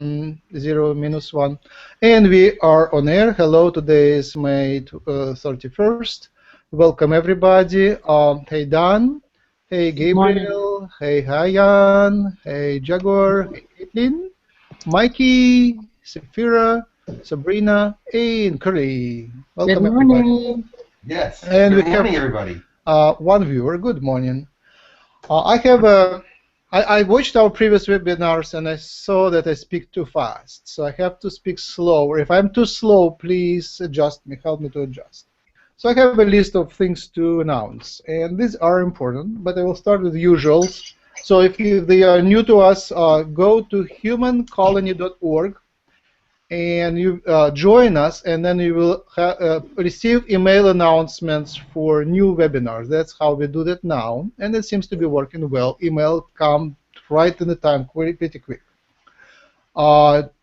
0-1. And we are on air. Hello, today is May 31st. Welcome everybody. Hey Dan, hey Gabriel, hey Hayan, hey Jaguar, hey Caitlin, Mikey, Sephira, Sabrina, and Curry. Welcome everybody. Yes. And good morning, everybody. One viewer. Good morning. I watched our previous webinars and I saw that I speak too fast, so I have to speak slower. If I'm too slow, please adjust me, help me to adjust. So I have a list of things to announce, and these are important, but I will start with usuals. So if they are new to us, go to humancolony.org and you join us, and then you will receive email announcements for new webinars. That's how we do that now, and it seems to be working well. Email come right in the time, pretty quick.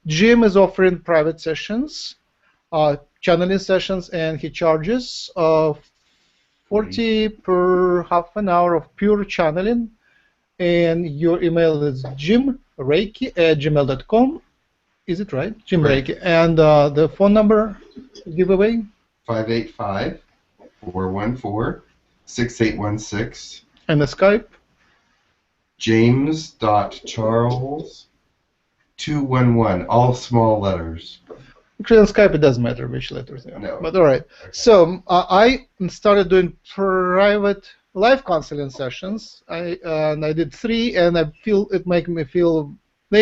Jim is offering private sessions, channeling sessions, and he charges 40 per half an hour of pure channeling. And your email is jimreiki@gmail.com. Is it right? Jim Reiki. And the phone number giveaway? 585-414-6816. And the Skype? James.Charles211, all small letters. Actually, on Skype it doesn't matter which letters they are. No. But all right. Okay. So I started doing private live counseling sessions. I did 3, and I feel they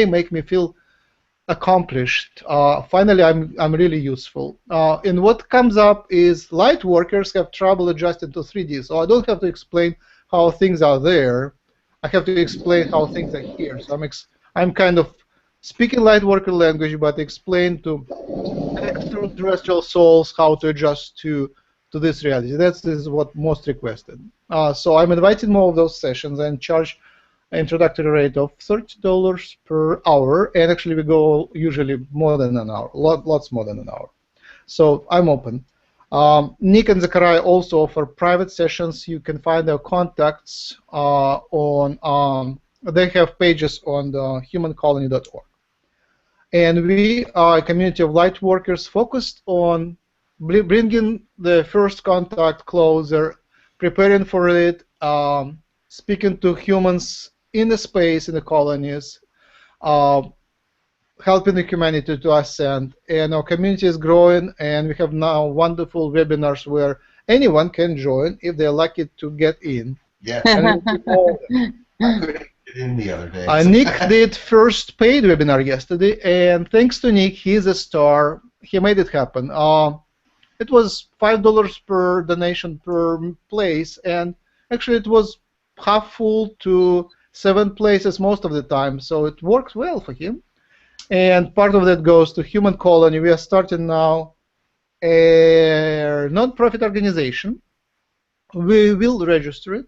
make me feel accomplished. Finally, I'm really useful. And what comes up is light workers have trouble adjusting to 3D. So I don't have to explain how things are there. I have to explain how things are here. So I'm kind of speaking light worker language, but explain to extraterrestrial souls how to adjust to this reality. This is what most requested. So I'm inviting more of those sessions and charge introductory rate of $30 per hour, and actually we go usually more than an hour, lots more than an hour. So I'm open. Nick and Zachariah also offer private sessions. You can find their contacts they have pages on the humancolony.org. And we are a community of light workers focused on bringing the first contact closer, preparing for it, speaking to humans in the space, in the colonies, helping the humanity to ascend. And our community is growing, and we have now wonderful webinars where anyone can join if they're lucky to get in. Yes. I couldn't get in the other day. Nick did first paid webinar yesterday, and thanks to Nick, he's a star. He made it happen. It was $5 per donation per place, and actually it was half full to 7 places most of the time, so it works well for him. And part of that goes to Human Colony. We are starting now a non-profit organization. We will register it,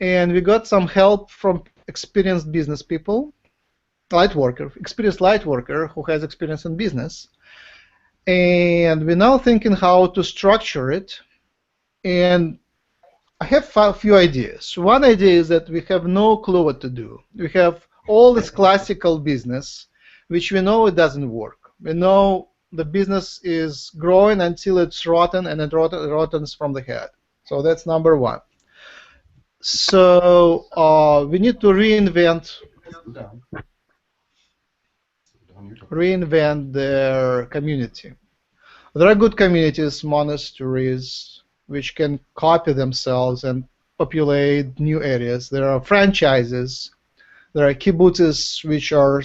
and we got some help from experienced business people, experienced light worker who has experience in business. And we're now thinking how to structure it, and I have a few ideas. One idea is that we have no clue what to do. We have all this classical business, which we know it doesn't work. We know the business is growing until it's rotten, and it rottens from the head. So that's number one. So we need to reinvent their community. There are good communities, monasteries, which can copy themselves and populate new areas. There are franchises. There are kibbutzes, which are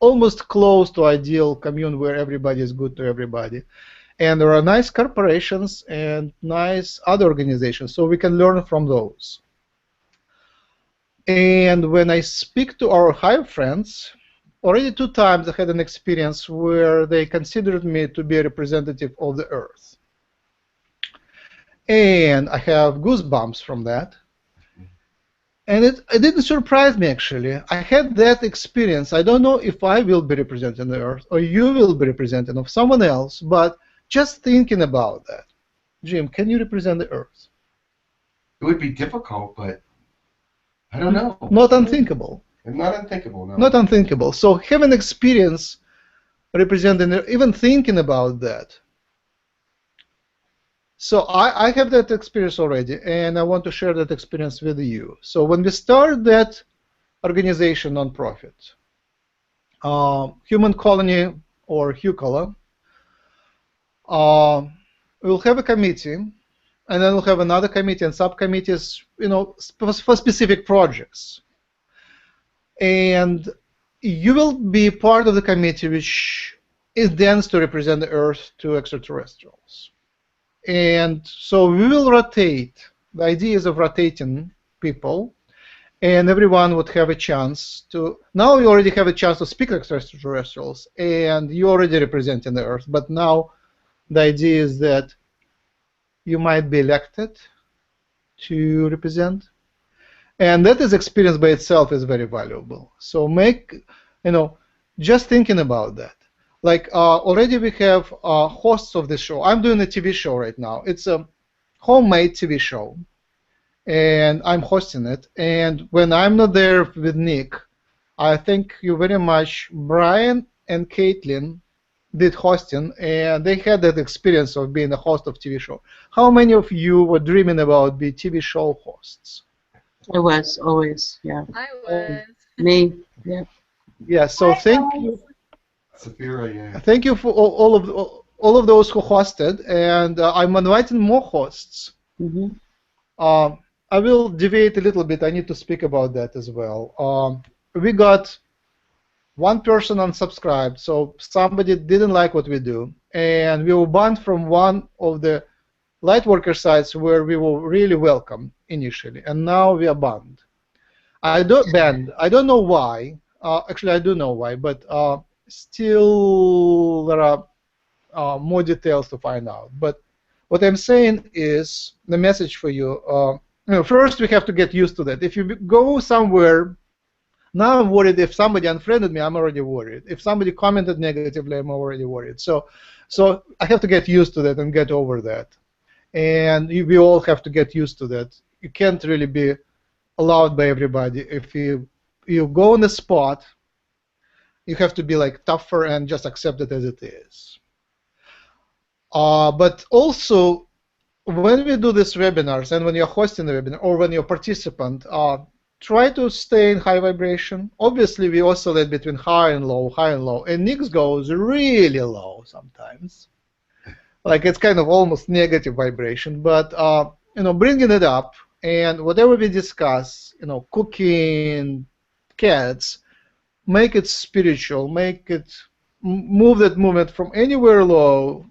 almost close to ideal commune where everybody is good to everybody. And there are nice corporations and nice other organizations, so we can learn from those. And when I speak to our higher friends, already 2 times I had an experience where they considered me to be a representative of the Earth. And I have goosebumps from that. And it didn't surprise me, actually. I had that experience. I don't know if I will be representing the Earth or you will be representing of someone else, but just thinking about that. Jim, can you represent the Earth? It would be difficult, but I don't know. Not unthinkable. And not unthinkable, no. Not unthinkable. So having experience representing, even thinking about that. So I have that experience already, and I want to share that experience with you. So when we start that organization, non-profit, Human Colony or Hucolo, we'll have a committee, and then we'll have another committee and subcommittees, for specific projects. And you will be part of the committee which is then to represent the Earth to extraterrestrials. And so we will rotate. The idea is of rotating people, and everyone would have a chance to. Now you already have a chance to speak to extraterrestrials, and you already representing the Earth. But now the idea is that you might be elected to represent, and that is experience by itself is very valuable. So just thinking about that. Like already we have hosts of this show. I'm doing a TV show right now. It's a homemade TV show, and I'm hosting it. And when I'm not there with Nick, I thank you very much. Brian and Caitlin did hosting, and they had that experience of being a host of TV show. How many of you were dreaming about being TV show hosts? I was always, yeah. I was. Me, yeah. Yeah. So thank you. Sapphira, yeah. Thank you for all of those who hosted, and I'm inviting more hosts. Mm-hmm. I will deviate a little bit. I need to speak about that as well. We got one person unsubscribed, so somebody didn't like what we do, and we were banned from one of the Lightworker sites where we were really welcome initially, and now we are banned. I don't know why. Actually, I do know why, but still there are more details to find out. But what I'm saying is the message for you. First, we have to get used to that. If you go somewhere, now I'm worried. If somebody unfriended me, I'm already worried. If somebody commented negatively, I'm already worried. So I have to get used to that and get over that. And we all have to get used to that. You can't really be allowed by everybody. If you go on the spot, you have to be like tougher and just accept it as it is. But also, when we do these webinars and when you're hosting the webinar or when you're a participant, try to stay in high vibration. Obviously, we oscillate between high and low, and Nick's goes really low sometimes. Like it's kind of almost negative vibration, but bringing it up and whatever we discuss, cooking, cats, make it spiritual, move that movement from anywhere low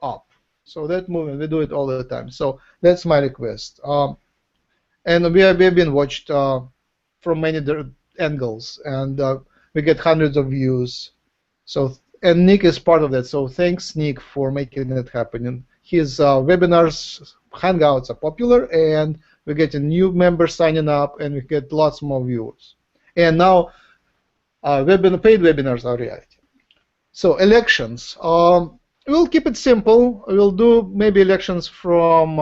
up. So that movement, we do it all the time. So that's my request. And we have been watched from many angles, and we get hundreds of views. And Nick is part of that. So thanks, Nick, for making it happen. And his webinars, hangouts are popular, and we're getting new members signing up, and we get lots more viewers. And now paid webinars are reality. So elections. We'll keep it simple. We'll do maybe elections from,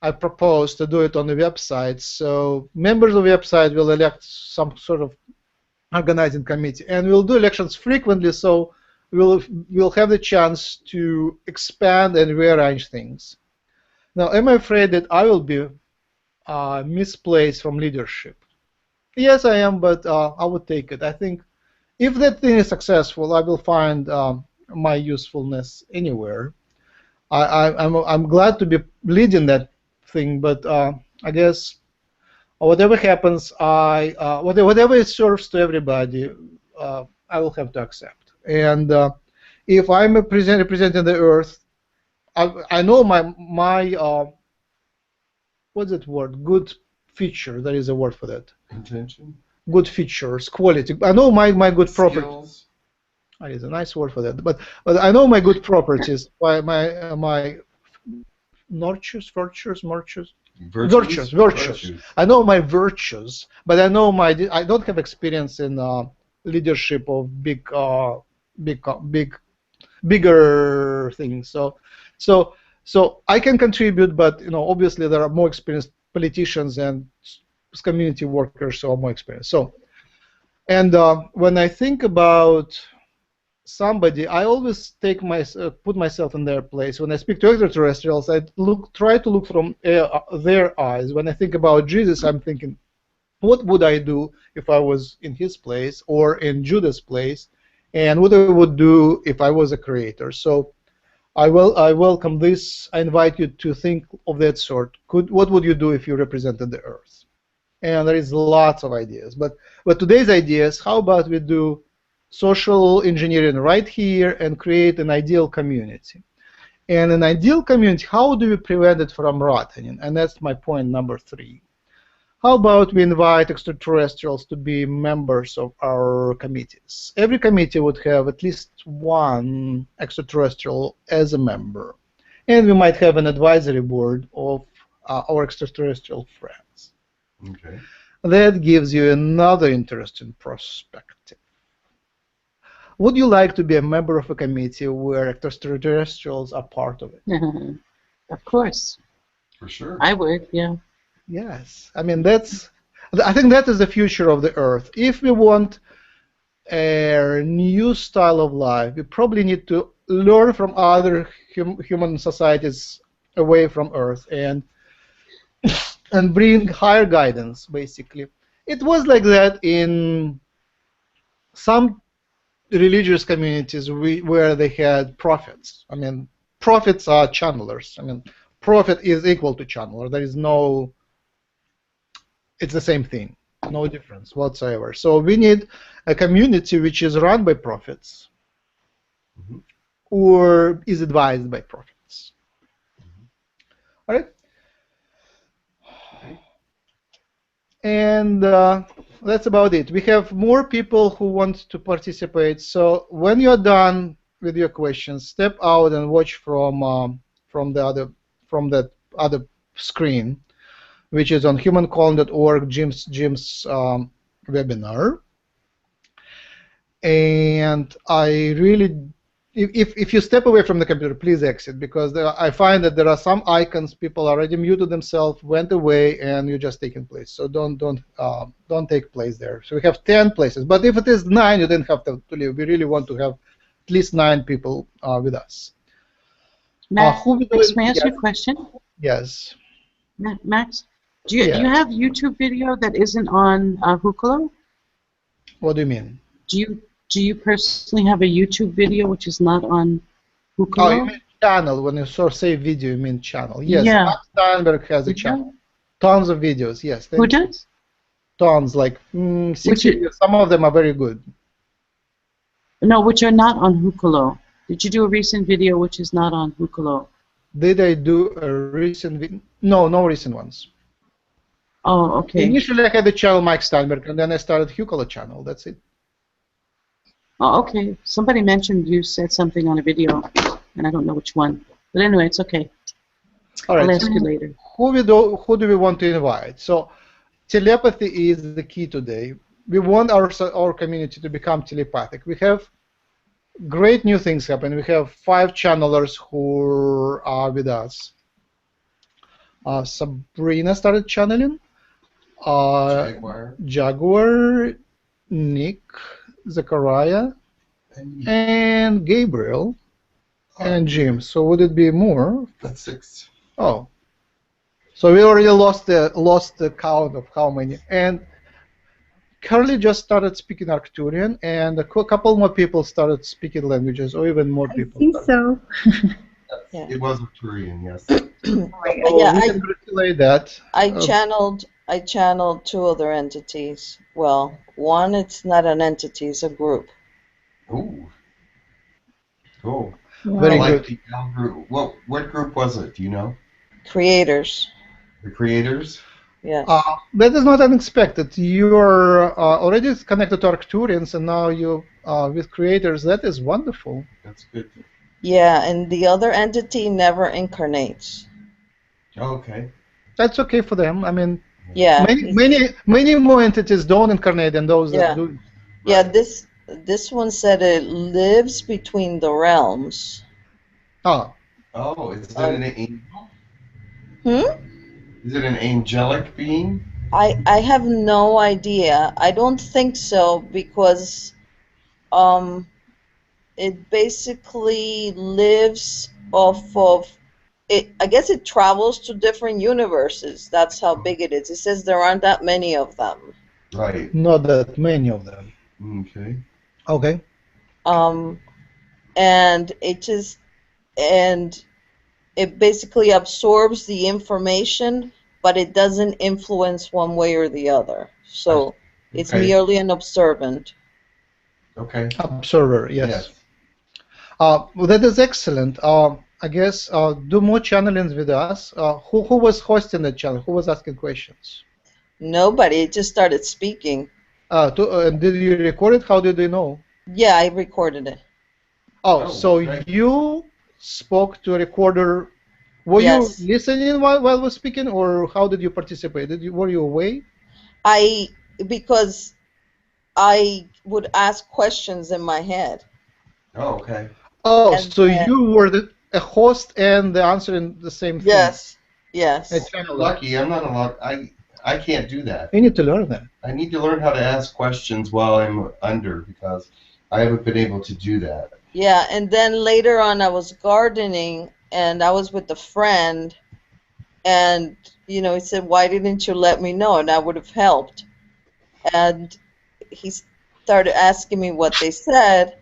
I propose to do it on the website. So members of the website will elect some sort of organizing committee. And we'll do elections frequently, so we'll have the chance to expand and rearrange things. Now, am I afraid that I will be misplaced from leadership? Yes, I am, but I would take it. I think if that thing is successful, I will find my usefulness anywhere. I'm glad to be leading that thing, but I guess whatever happens, whatever it serves to everybody, I will have to accept. And if I'm representing the Earth, I know my what's that word? Good feature. There is a word for that. Intention. Good features, quality. I know my good properties. Skills. It's a nice word for that. But I know my good properties. My virtues. I know my virtues, but I know I don't have experience in leadership of bigger things. So I can contribute, but obviously there are more experienced politicians and community workers who are more experienced. So, and when I think about somebody, I always put myself in their place. When I speak to extraterrestrials, I try to look from their eyes. When I think about Jesus, I'm thinking, what would I do if I was in his place or in Judah's place, and what I would do if I was a creator. So I welcome this. I invite you to think of that sort. What would you do if you represented the Earth? And there is lots of ideas. But today's ideas, how about we do social engineering right here and create an ideal community? And an ideal community, how do we prevent it from rotting? And that's my point number 3. How about we invite extraterrestrials to be members of our committees? Every committee would have at least one extraterrestrial as a member. And we might have an advisory board of our extraterrestrial friends. Okay. That gives you another interesting perspective. Would you like to be a member of a committee where extraterrestrials are part of it? Of course. For sure. I would, yeah. Yes, I mean I think that is the future of the Earth. If we want a new style of life, we probably need to learn from other human societies away from Earth and bring higher guidance. Basically, it was like that in some religious communities where they had prophets. I mean, prophets are channelers. I mean, prophet is equal to channeler. There is no. It's the same thing, no difference whatsoever. So we need a community which is run by prophets or is advised by prophets. All right? And that's about it. We have more people who want to participate. So when you're done with your questions, step out and watch from that other screen, which is on humancolony.org, Jim's webinar. And I really, if you step away from the computer, please exit, because I find that there are some icons, people already muted themselves, went away, and you're just taking place. So don't take place there. So we have 10 places, but if it is 9, you don't have to leave. We really want to have at least 9 people with us. Max, may I ask you a question? Yes. Max? Do you have YouTube video that isn't on Hucolo? What do you mean? Do you personally have a YouTube video which is not on Hucolo? Oh, you mean channel. When you say video, you mean channel. Yes, yeah. Max Steinberg has a channel. Tons of videos, yes. Who does? Tons, like 60. Some of them are very good. No, which are not on Hucolo. Did you do a recent video which is not on Hucolo? Did I do a recent video? No, no recent ones. Oh, okay. Initially, I had the channel Mike Steinberg, and then I started Hucolo channel. That's it. Oh, okay. Somebody mentioned you said something on a video, and I don't know which one. But anyway, it's okay. All right. I'll ask you later. Who do we want to invite? So, telepathy is the key today. We want our community to become telepathic. We have great new things happen. We have 5 channelers who are with us. Sabrina started channeling. Jaguar, Nick, Zachariah, and Gabriel, and Jim. So would it be more? That's 6. Oh, so we already lost the count of how many. And Curly just started speaking Arcturian, and a couple more people started speaking languages, or even more people. I think so. Yeah. It was Arcturian, yes. Yeah, we congratulate that. I channeled 2 other entities. Well, one, it's not an entity, it's a group. Ooh. Cool. Very like good. the group. What group was it? Do you know? Creators. The creators? Yes. That is not unexpected. You are already connected to Arcturians, and now you with creators. That is wonderful. That's good. Yeah, and the other entity never incarnates. Okay. That's okay for them. I mean, Yeah. many more entities don't incarnate than those that do. Yeah, this one said it lives between the realms. Oh. Oh, is it an angel? Hmm? Is it an angelic being? I have no idea. I don't think so because it basically lives off of it. I guess it travels to different universes. That's how big it is. It says there aren't that many of them. Right. Not that many of them. Okay. Okay. And it basically absorbs the information, but it doesn't influence one way or the other. So it's Okay. merely an observant. Okay. Observer, yes. Yes. Well, that is excellent. I guess do more channelings with us. Who was hosting the channel? Who was asking questions? Nobody. It just started speaking. Did you record it? How did they know? Yeah, I recorded it. Oh, Oh, so okay. you spoke to a recorder. Were you Yes. listening while was speaking, or how did you participate? Were you away? Because I would ask questions in my head. Oh, okay. Oh, And so then- you were a host and the answering the same thing. Yes. A Yes. channeler. Lucky. I'm not allowed. I can't do that. You need to learn that. I need to learn how to ask questions while I'm under because I haven't been able to do that. Yeah, and then later on I was gardening and I was with a friend and he said, "Why didn't you let me know?" And I would have helped. And he started asking me what they said,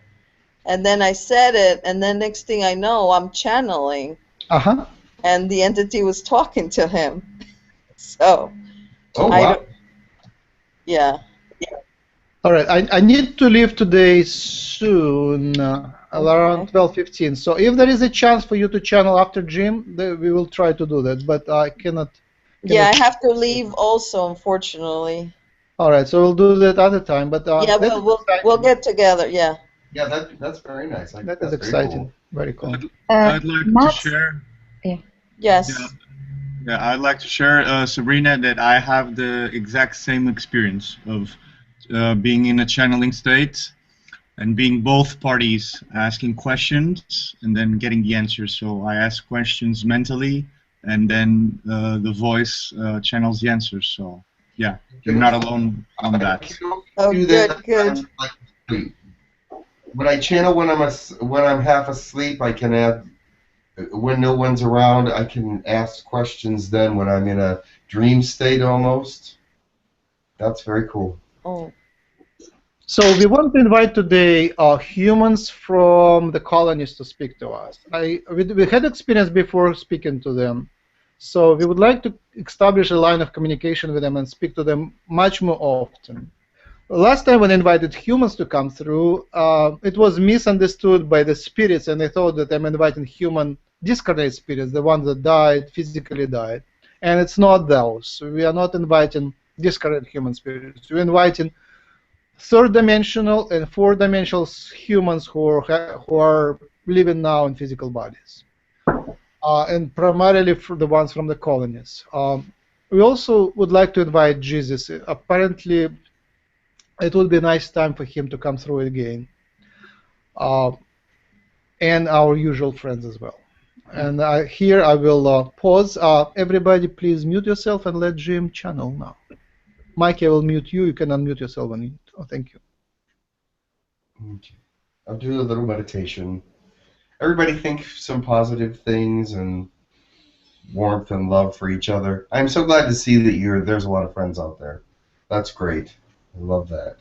and then I said it, and then next thing I know, I'm channeling, Uh-huh. and the entity was talking to him. So, Oh, I wow. don't, yeah. All right. I need to leave today soon, around 12:15. So if there is a chance for you to channel after gym, we will try to do that. But I cannot. Yeah, I have to leave also, unfortunately. All right. So we'll do that other time. But Yeah, that is we'll exciting. get together. Yeah. Yeah, that's very nice. That That's is very exciting. cool. Very cool. I'd like to Max? share. Yes. Yeah, I'd like to share, Sabrina, that I have the exact same experience of being in a channeling state and being both parties asking questions and then getting the answers. So I ask questions mentally, and then the voice channels the answers. So yeah, you're not alone on that. Oh, Do good, that good. like sleep. When I channel when I'm half asleep, I can add when no one's around. I can ask questions then when I'm in a dream state almost. That's very cool. Oh. So we want to invite today humans from the colonies to speak to us. We had experience before speaking to them, so we would like to establish a line of communication with them and speak to them much more often. Last time when I invited humans to come through, it was misunderstood by the spirits, and they thought that I'm inviting human discarnate spirits, the ones that died, physically died. And it's not those. We are not inviting discarnate human spirits. We're inviting third-dimensional and fourth-dimensional humans who are living now in physical bodies, and primarily for the ones from the colonies. We also would like to invite Jesus. Apparently, it would be a nice time for him to come through again, and our usual friends as well. And here I will pause. Everybody, please mute yourself and let Jim channel now. Mike, I will mute you. You can unmute yourself when you. Oh, thank you. Okay. I'll do a little meditation. Everybody think some positive things and warmth and love for each other. I'm so glad to see that there's a lot of friends out there. That's great. I love that.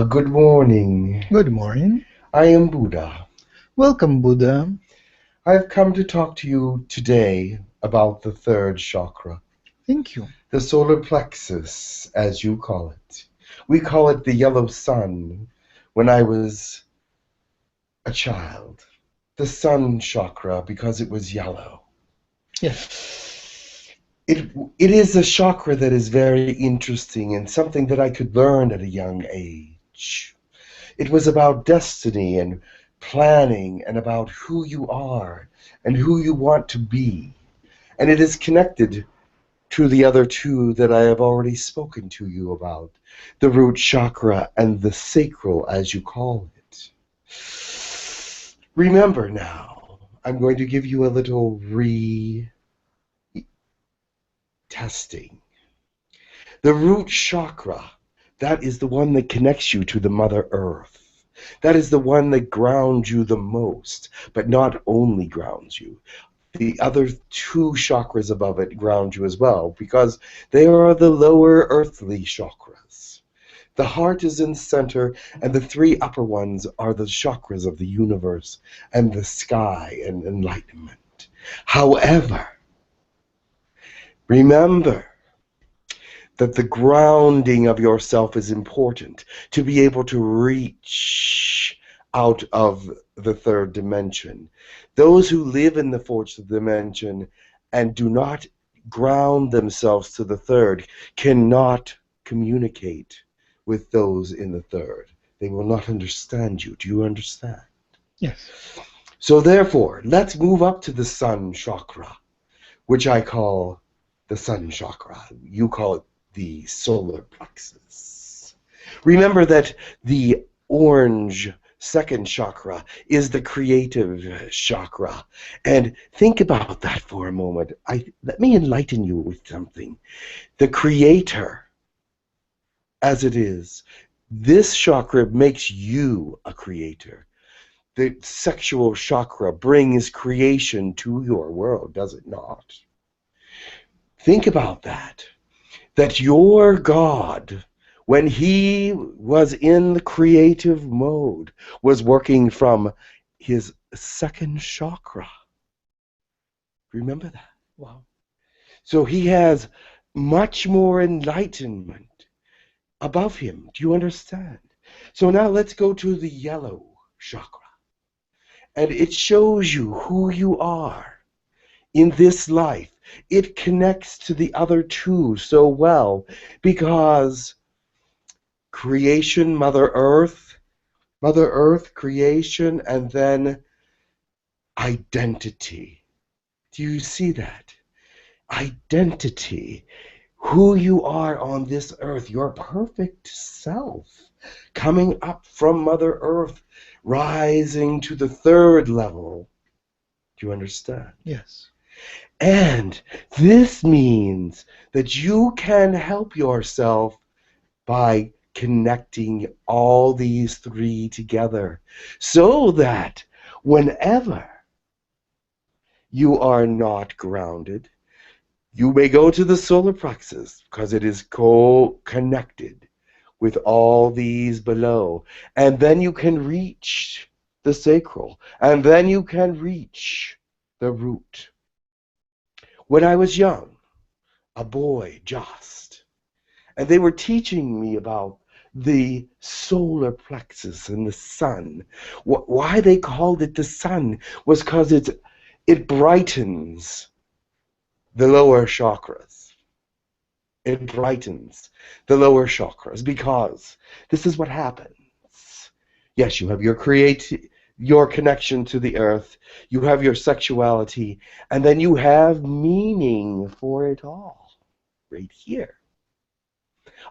Good morning. Good morning. I am Buddha. Welcome, Buddha. I've come to talk to you today about the third chakra, Thank you. the solar plexus, as you call it. We call it the yellow sun when I was a child. The sun chakra because it was yellow. Yes. It is a chakra that is very interesting and something that I could learn at a young age. It was about destiny and planning and about who you are and who you want to be. And it is connected to the other two that I have already spoken to you about, the root chakra and the sacral, as you call it. Remember now, I'm going to give you a little testing. The root chakra, that is the one that connects you to the Mother Earth. That is the one that grounds you the most, but not only grounds you. The other two chakras above it ground you as well, because they are the lower earthly chakras. The heart is in the center, and the three upper ones are the chakras of the universe and the sky and enlightenment. However, remember that the grounding of yourself is important to be able to reach out of the third dimension. Those who live in the fourth dimension and do not ground themselves to the third cannot communicate with those in the third. They will not understand you. Do you understand? Yes. So therefore, let's move up to the sun chakra, which I call the sun chakra. You call it the solar plexus. Remember that the orange second chakra is the creative chakra. And think about that for a moment. Let me enlighten you with something. The creator, as it is, this chakra makes you a creator. The sexual chakra brings creation to your world, does it not? Think about that. That your God, when he was in the creative mode, was working from his second chakra. Remember that? Wow. So he has much more enlightenment above him. Do you understand? So now let's go to the yellow chakra. And it shows you who you are in this life. It connects to the other two so well because creation, Mother Earth, creation, and then identity. Do you see that? Identity. Who you are on this earth, your perfect self, coming up from Mother Earth, rising to the third level. Do you understand? Yes. And this means that you can help yourself by connecting all these three together so that whenever you are not grounded, you may go to the solar plexus because it is connected with all these below. And then you can reach the sacral. And then you can reach the root. When I was young, a boy just, and they were teaching me about the solar plexus and the sun. Why they called it the sun was because it brightens the lower chakras. It brightens the lower chakras because this is what happens. Yes, you have your connection to the earth, you have your sexuality, and then you have meaning for it all right here.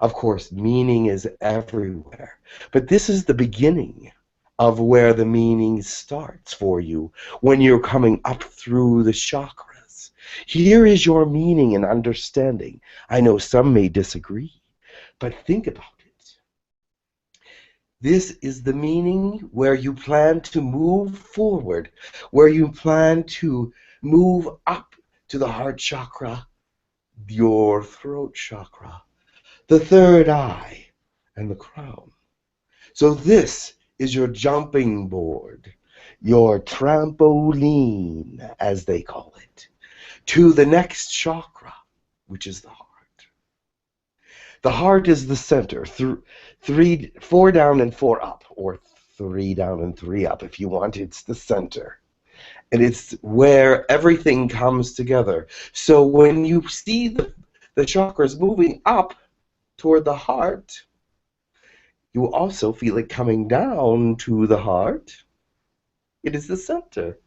Of course, meaning is everywhere, but this is the beginning of where the meaning starts for you when you're coming up through the chakras. Here is your meaning and understanding. I know some may disagree, but think about it. This is the meaning where you plan to move forward, where you plan to move up to the heart chakra, your throat chakra, the third eye, and the crown. So this is your jumping board, your trampoline, as they call it, to the next chakra, which is the heart. The heart is the center, 4 down and 4 up, or 3 down and 3 up if you want. It's the center. And it's where everything comes together. So when you see the chakras moving up toward the heart, you also feel it coming down to the heart. It is the center.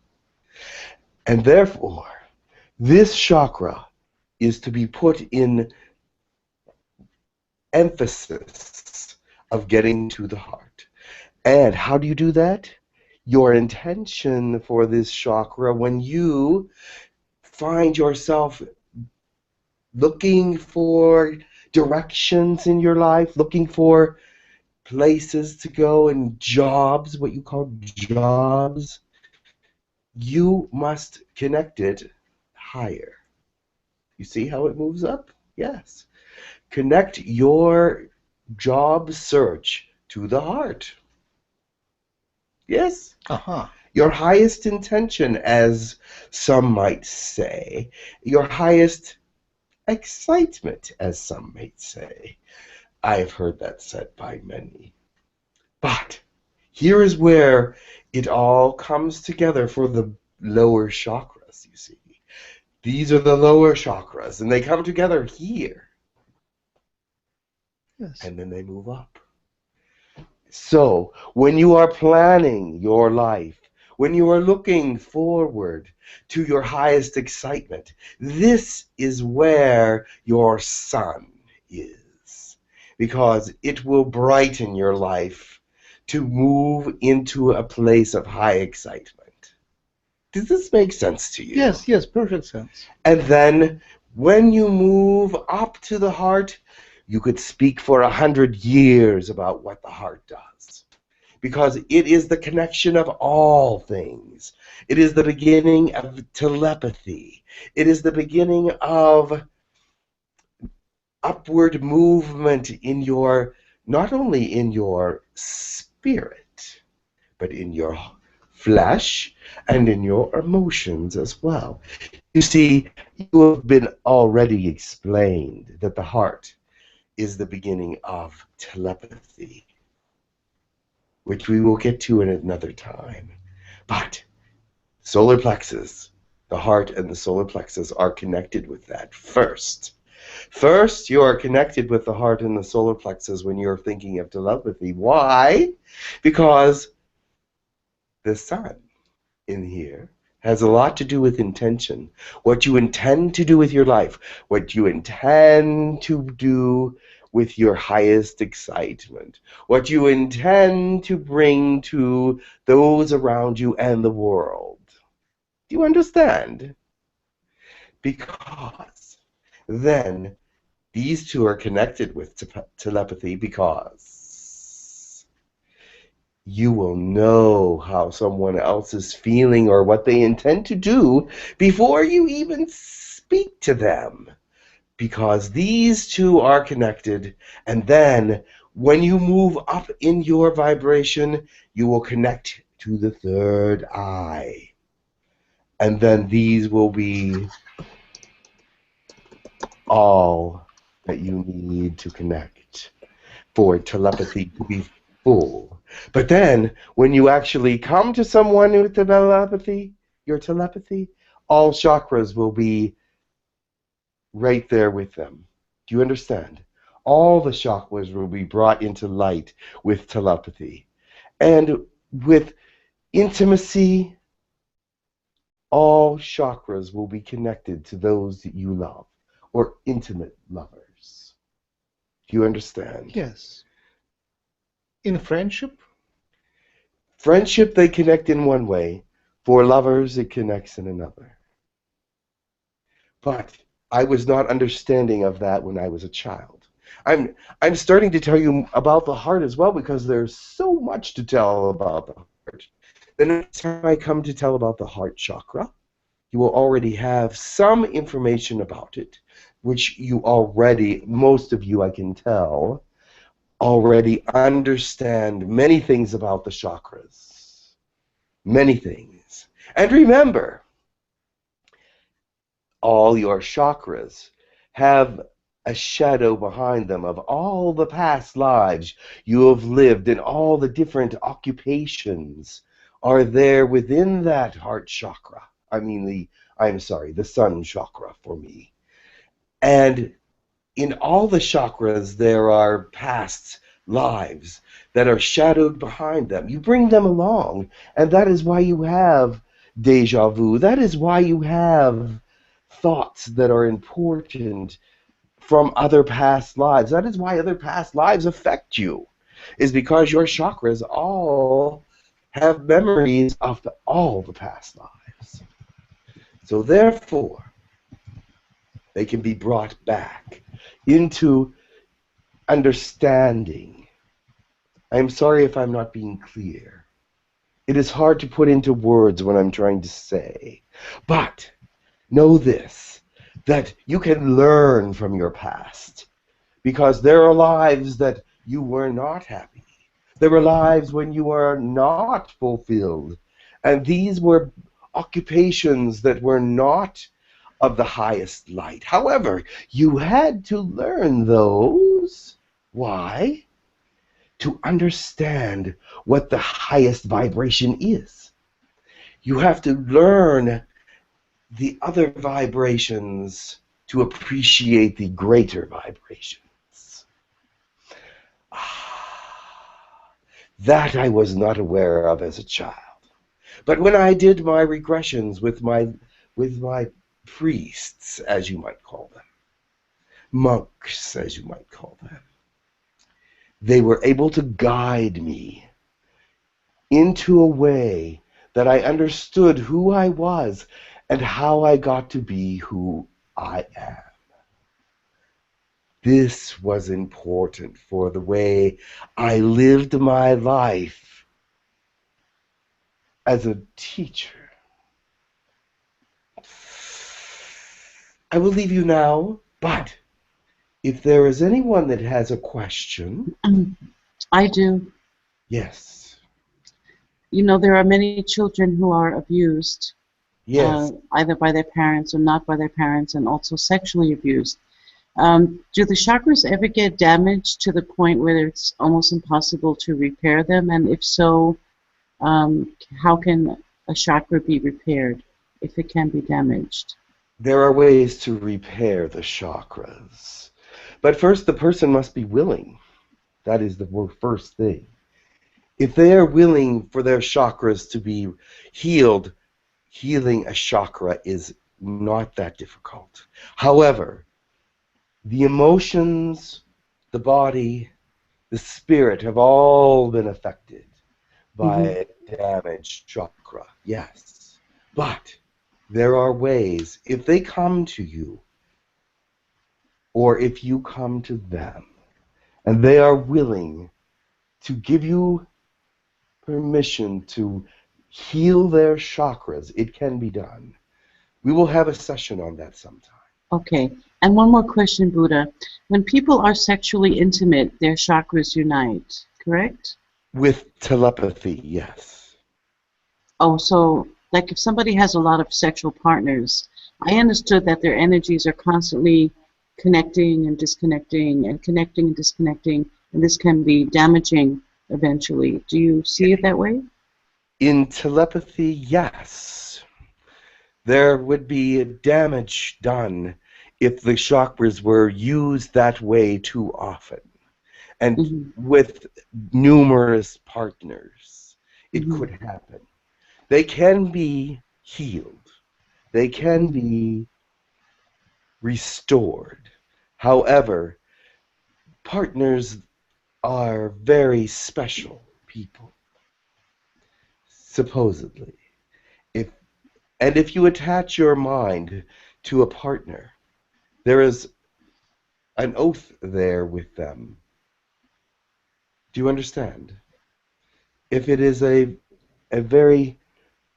And therefore, this chakra is to be put in emphasis of getting to the heart. And how do you do that? Your intention for this chakra, when you find yourself looking for directions in your life, looking for places to go and jobs, what you call jobs, you must connect it higher. You see how it moves up? Yes. Connect your job search to the heart. Yes? Uh-huh. Your highest intention, as some might say, your highest excitement, as some might say. I have heard that said by many. But here is where it all comes together for the lower chakras, you see. These are the lower chakras, and they come together here. Yes. And then they move up. So, when you are planning your life, when you are looking forward to your highest excitement, this is where your sun is. Because it will brighten your life to move into a place of high excitement. Does this make sense to you? Yes, yes, perfect sense. And then, when you move up to the heart, you could speak for 100 years about what the heart does. Because it is the connection of all things. It is the beginning of telepathy. It is the beginning of upward movement in your, not only in your spirit, but in your flesh and in your emotions as well. You see, you have been already explained that the heart is the beginning of telepathy, which we will get to in another time. But solar plexus, the heart and the solar plexus are connected with that first. First, you are connected with the heart and the solar plexus when you're thinking of telepathy. Why? Because the sun in here has a lot to do with intention. What you intend to do with your life, what you intend to do with your highest excitement, what you intend to bring to those around you and the world. Do you understand? Because then these two are connected with telepathy, because you will know how someone else is feeling or what they intend to do before you even speak to them. Because these two are connected, and then when you move up in your vibration, you will connect to the third eye. And then these will be all that you need to connect for telepathy to be full. But then, when you actually come to someone with telepathy, your telepathy, all chakras will be right there with them. Do you understand? All the chakras will be brought into light with telepathy. And with intimacy, all chakras will be connected to those that you love, or intimate lovers. Do you understand? Yes. In friendship? Friendship, they connect in one way. For lovers, it connects in another. But I was not understanding of that when I was a child. I'm starting to tell you about the heart as well, because there's so much to tell about the heart. The next time I come to tell about the heart chakra, you will already have some information about it, which you already, most of you I can tell, already understand many things about the chakras. Many things. And remember, all your chakras have a shadow behind them of all the past lives you have lived, and all the different occupations are there within that heart chakra. The sun chakra for me. And in all the chakras, there are past lives that are shadowed behind them. You bring them along, and that is why you have deja vu. That is why you have thoughts that are important from other past lives. That is why other past lives affect you, is because your chakras all have memories of all the past lives. So therefore, they can be brought back into understanding. I'm sorry if I'm not being clear. It is hard to put into words what I'm trying to say. But know this, that you can learn from your past, because there are lives that you were not happy. There were lives when you were not fulfilled. And these were occupations that were not of the highest light. However, you had to learn those. Why? To understand what the highest vibration is. You have to learn the other vibrations to appreciate the greater vibrations. That I was not aware of as a child. But when I did my regressions with my priests, as you might call them, monks, as you might call them, they were able to guide me into a way that I understood who I was and how I got to be who I am. This was important for the way I lived my life as a teacher. I will leave you now, but if there is anyone that has a question... I do. Yes. You know, there are many children who are abused, Yes. either by their parents or not by their parents, and also sexually abused. Do the chakras ever get damaged to the point where it's almost impossible to repair them? And if so, how can a chakra be repaired if it can be damaged? There are ways to repair the chakras. But first, the person must be willing. That is the first thing. If they are willing for their chakras to be healed, healing a chakra is not that difficult. However, the emotions, the body, the spirit have all been affected by a damaged chakra. Yes. But there are ways, if they come to you, or if you come to them, and they are willing to give you permission to heal their chakras, it can be done. We will have a session on that sometime. Okay. And one more question, Buddha. When people are sexually intimate, their chakras unite, correct? With telepathy, yes. Oh, so like if somebody has a lot of sexual partners, I understood that their energies are constantly connecting and disconnecting and connecting and disconnecting, and this can be damaging eventually. Do you see it that way? In telepathy, yes. There would be damage done if the chakras were used that way too often and with numerous partners. It could happen. They can be healed. They can be restored. However, partners are very special people, supposedly. If you attach your mind to a partner, there is an oath there with them. Do you understand? If it is a very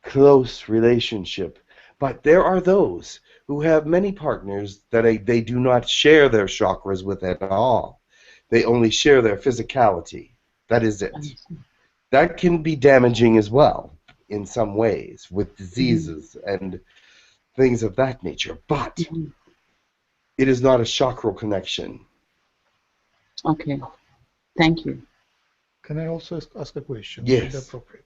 close relationship, but there are those who have many partners that they do not share their chakras with at all. They only share their physicality. That is it. That can be damaging as well in some ways with diseases and things of that nature. But it is not a chakral connection. Okay. Thank you. Can I also ask a question? Yes. Would be appropriate?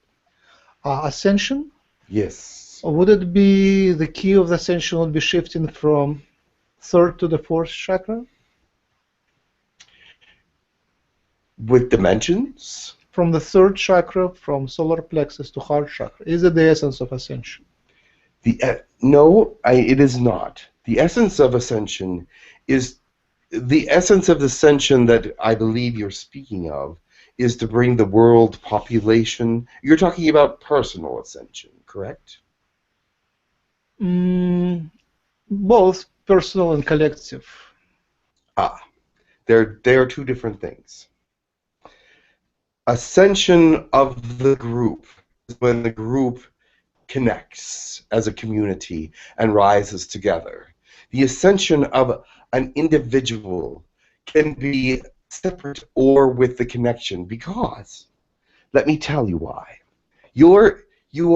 Ascension? Yes. Would it be the key of the ascension would be shifting from third to the fourth chakra? With dimensions? From the third chakra, from solar plexus to heart chakra. Is it the essence of ascension? No, it is not. The essence of ascension is the essence of ascension that I believe you're speaking of is to bring the world population. You're talking about personal ascension, correct? Both personal and collective. They are two different things. Ascension of the group is when the group connects as a community and rises together. The ascension of an individual can be separate or with the connection because, let me tell you why. You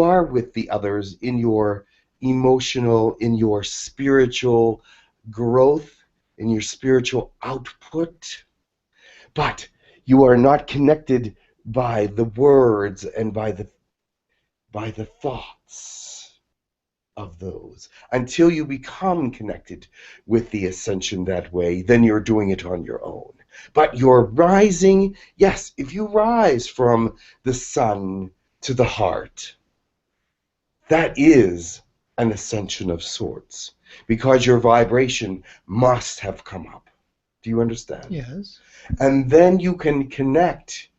are with the others in your emotional, in your spiritual growth, in your spiritual output, but you are not connected by the words and by the thoughts of those. Until you become connected with the ascension that way, then you're doing it on your own. But you're rising, yes, if you rise from the sun to the heart, that is an ascension of sorts, because your vibration must have come up. Do you understand? Yes. And then you can connect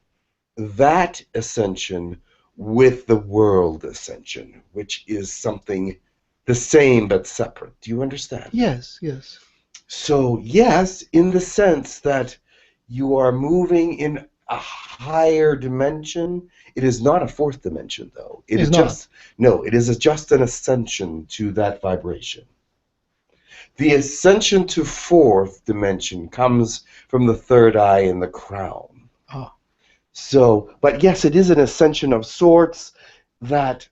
that ascension with the world ascension, which is something the same but separate. Do you understand? Yes, yes. So, yes, in the sense that you are moving in a higher dimension. It is not a fourth dimension, though. It is just no. It is just an ascension to that vibration. The ascension to fourth dimension comes from the third eye in the crown. So, but yes, it is an ascension of sorts that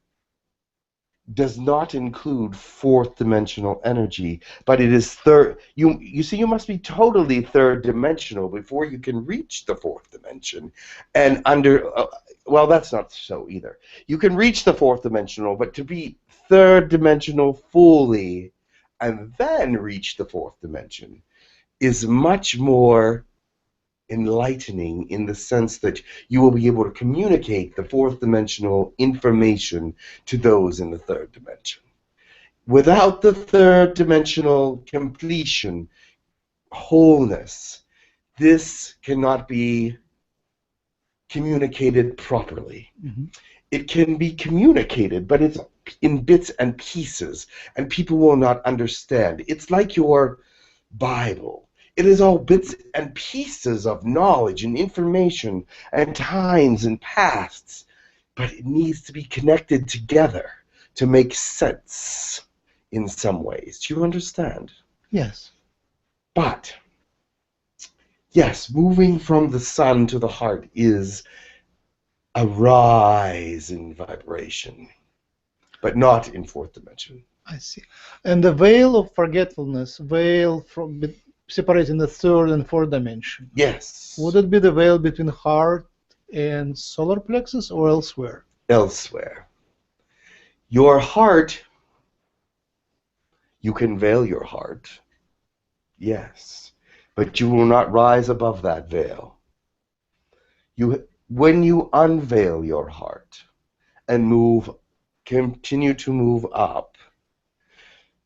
does not include fourth dimensional energy, but it is third. You see, you must be totally third dimensional before you can reach the fourth dimension. And well, that's not so either. You can reach the fourth dimensional, but to be third dimensional fully and then reach the fourth dimension is much more enlightening in the sense that you will be able to communicate the fourth dimensional information to those in the third dimension. Without the third dimensional completion, wholeness, this cannot be communicated properly. Mm-hmm. It can be communicated, but it's in bits and pieces, and people will not understand. It's like your Bible. It is all bits and pieces of knowledge and information and times and pasts, but it needs to be connected together to make sense in some ways. Do you understand? Yes. But, yes, moving from the sun to the heart is a rise in vibration, but not in fourth dimension. I see. And the veil of forgetfulness, veil from separating the third and fourth dimension. Yes. Would it be the veil between heart and solar plexus or elsewhere? Elsewhere. Your heart, you can veil your heart, yes, but you will not rise above that veil. When you unveil your heart and continue to move up,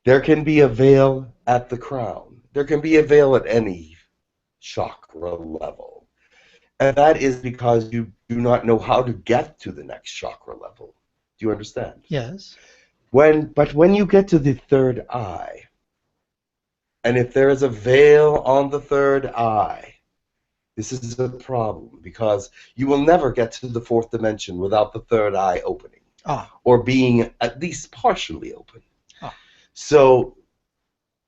there can be a veil at the crown. There can be a veil at any chakra level. And that is because you do not know how to get to the next chakra level. Do you understand? Yes. But when you get to the third eye, and if there is a veil on the third eye, this is a problem because you will never get to the fourth dimension without the third eye opening or being at least partially open. So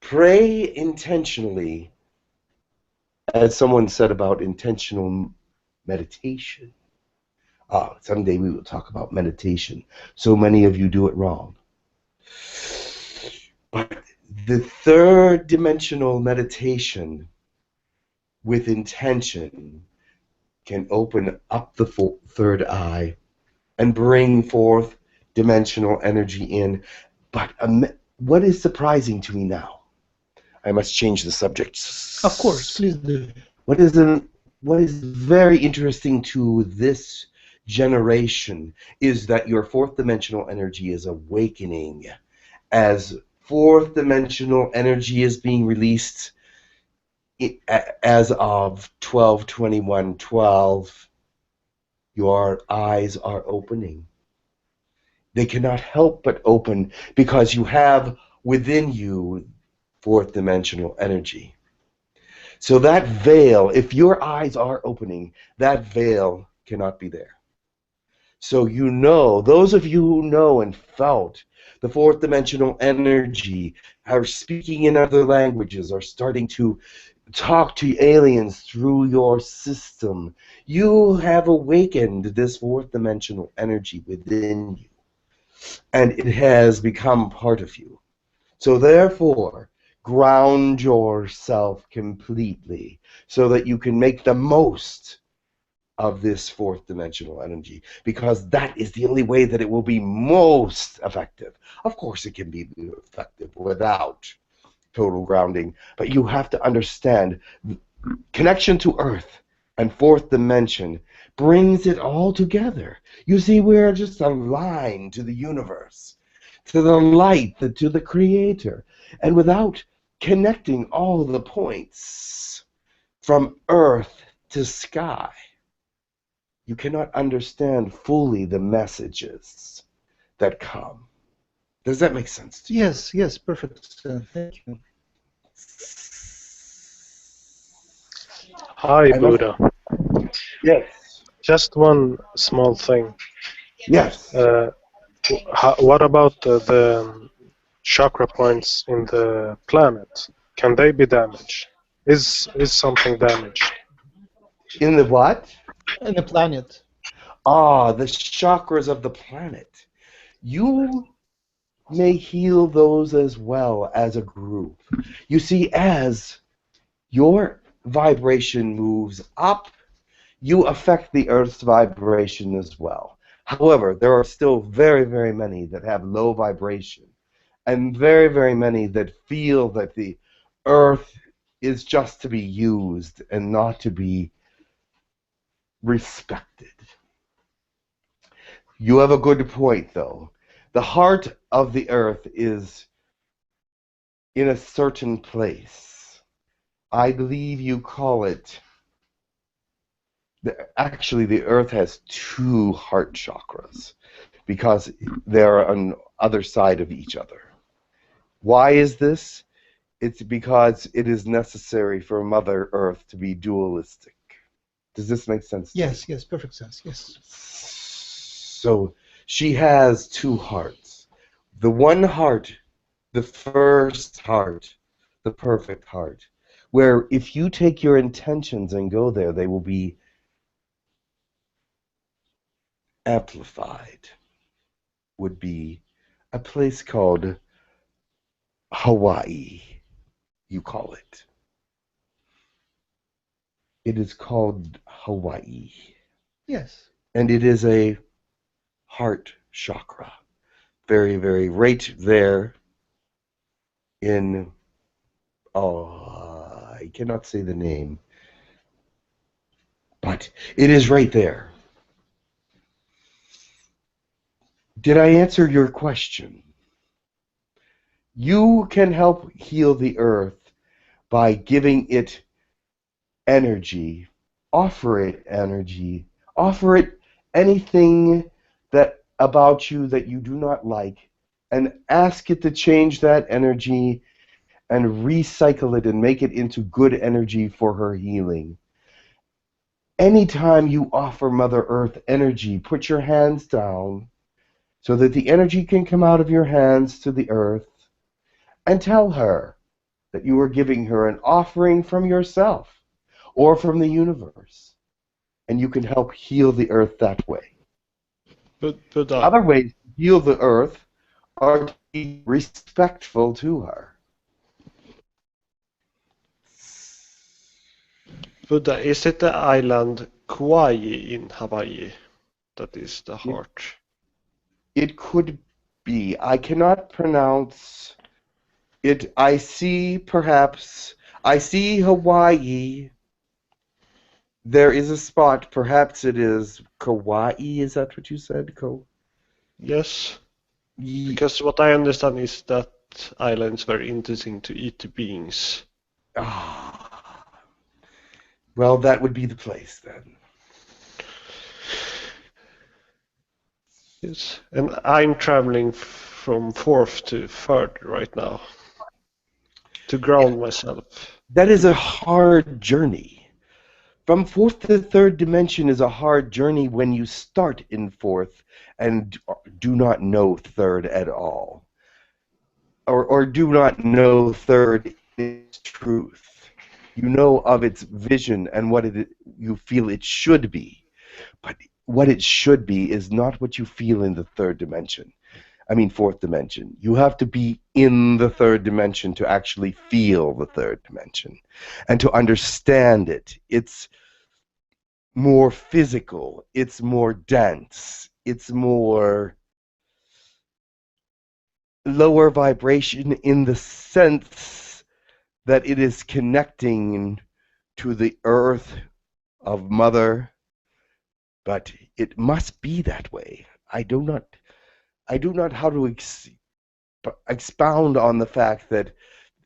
pray intentionally as someone said about intentional meditation. Someday we will talk about meditation. So many of you do it wrong. But the third dimensional meditation with intention can open up the third eye and bring forth dimensional energy in. But what is surprising to me now, I must change the subject. Of course, please do. What is very interesting to this generation is that your fourth dimensional energy is awakening. As fourth dimensional energy is being released as of 12/21/12, your eyes are opening. They cannot help but open because you have within you fourth dimensional energy. So that veil, if your eyes are opening, that veil cannot be there. So you know, those of you who know and felt the fourth dimensional energy, are speaking in other languages, are starting to talk to aliens through your system, you have awakened this fourth dimensional energy within you. And it has become part of you. So therefore, ground yourself completely so that you can make the most of this fourth dimensional energy, because that is the only way that it will be most effective. Of course, it can be effective without total grounding, but you have to understand connection to Earth and fourth dimension brings it all together. You see, we're just a line to the universe, to the light, to the Creator, and without connecting all the points from Earth to sky, you cannot understand fully the messages that come. Does that make sense to you? Yes, yes, perfect sense. Thank you. Hi, Buddha. Yes. Just one small thing. Yes. What about the chakra points in the planet? Can they be damaged? Is something damaged? In the what? And the planet. The chakras of the planet. You may heal those as well as a group. You see, as your vibration moves up, you affect the Earth's vibration as well. However, there are still very, very many that have low vibration, and very, very many that feel that the Earth is just to be used and not to be respected. You have a good point, though. The heart of the Earth is in a certain place. I believe you call it... Actually, the Earth has two heart chakras because they're on the other side of each other. Why is this? It's because it is necessary for Mother Earth to be dualistic. Does this make sense to you? Yes, yes, perfect sense, yes. So she has two hearts. The one heart, the first heart, the perfect heart, where if you take your intentions and go there, they will be amplified, would be a place called Hawaii, you call it. It is called Hawaii. Yes. And it is a heart chakra. Very, very right there in, I cannot say the name, but it is right there. Did I answer your question? You can help heal the Earth by giving it energy, offer it energy, offer it anything that about you that you do not like, and ask it to change that energy and recycle it and make it into good energy for her healing. Anytime you offer Mother Earth energy, put your hands down so that the energy can come out of your hands to the Earth, and tell her that you are giving her an offering from yourself. or from the universe. And you can help heal the Earth that way. But Other ways to heal the Earth are to be respectful to her. Buddha, is it the island Kauai in Hawaii that is the heart? It could be. I cannot pronounce it. I see Hawaii. There is a spot. Perhaps it is Kauai. Is that what you said? Yes. Because what I understand is that island is very interesting to ET beings. Well, that would be the place then. Yes. And I'm traveling from 4th to 3rd right now to ground myself. That is a hard journey. From 4th to 3rd dimension is a hard journey when you start in 4th and do not know 3rd at all. Or do not know 3rd in its truth. You know of its vision and what you feel it should be. But what it should be is not what you feel in the 3rd dimension. I mean 4th dimension. You have to be in the 3rd dimension to actually feel the 3rd dimension. And to understand it. It's more physical. It's more dense. It's more lower vibration in the sense that it is connecting to the earth of Mother, but it must be that way. I do not how to expound on the fact that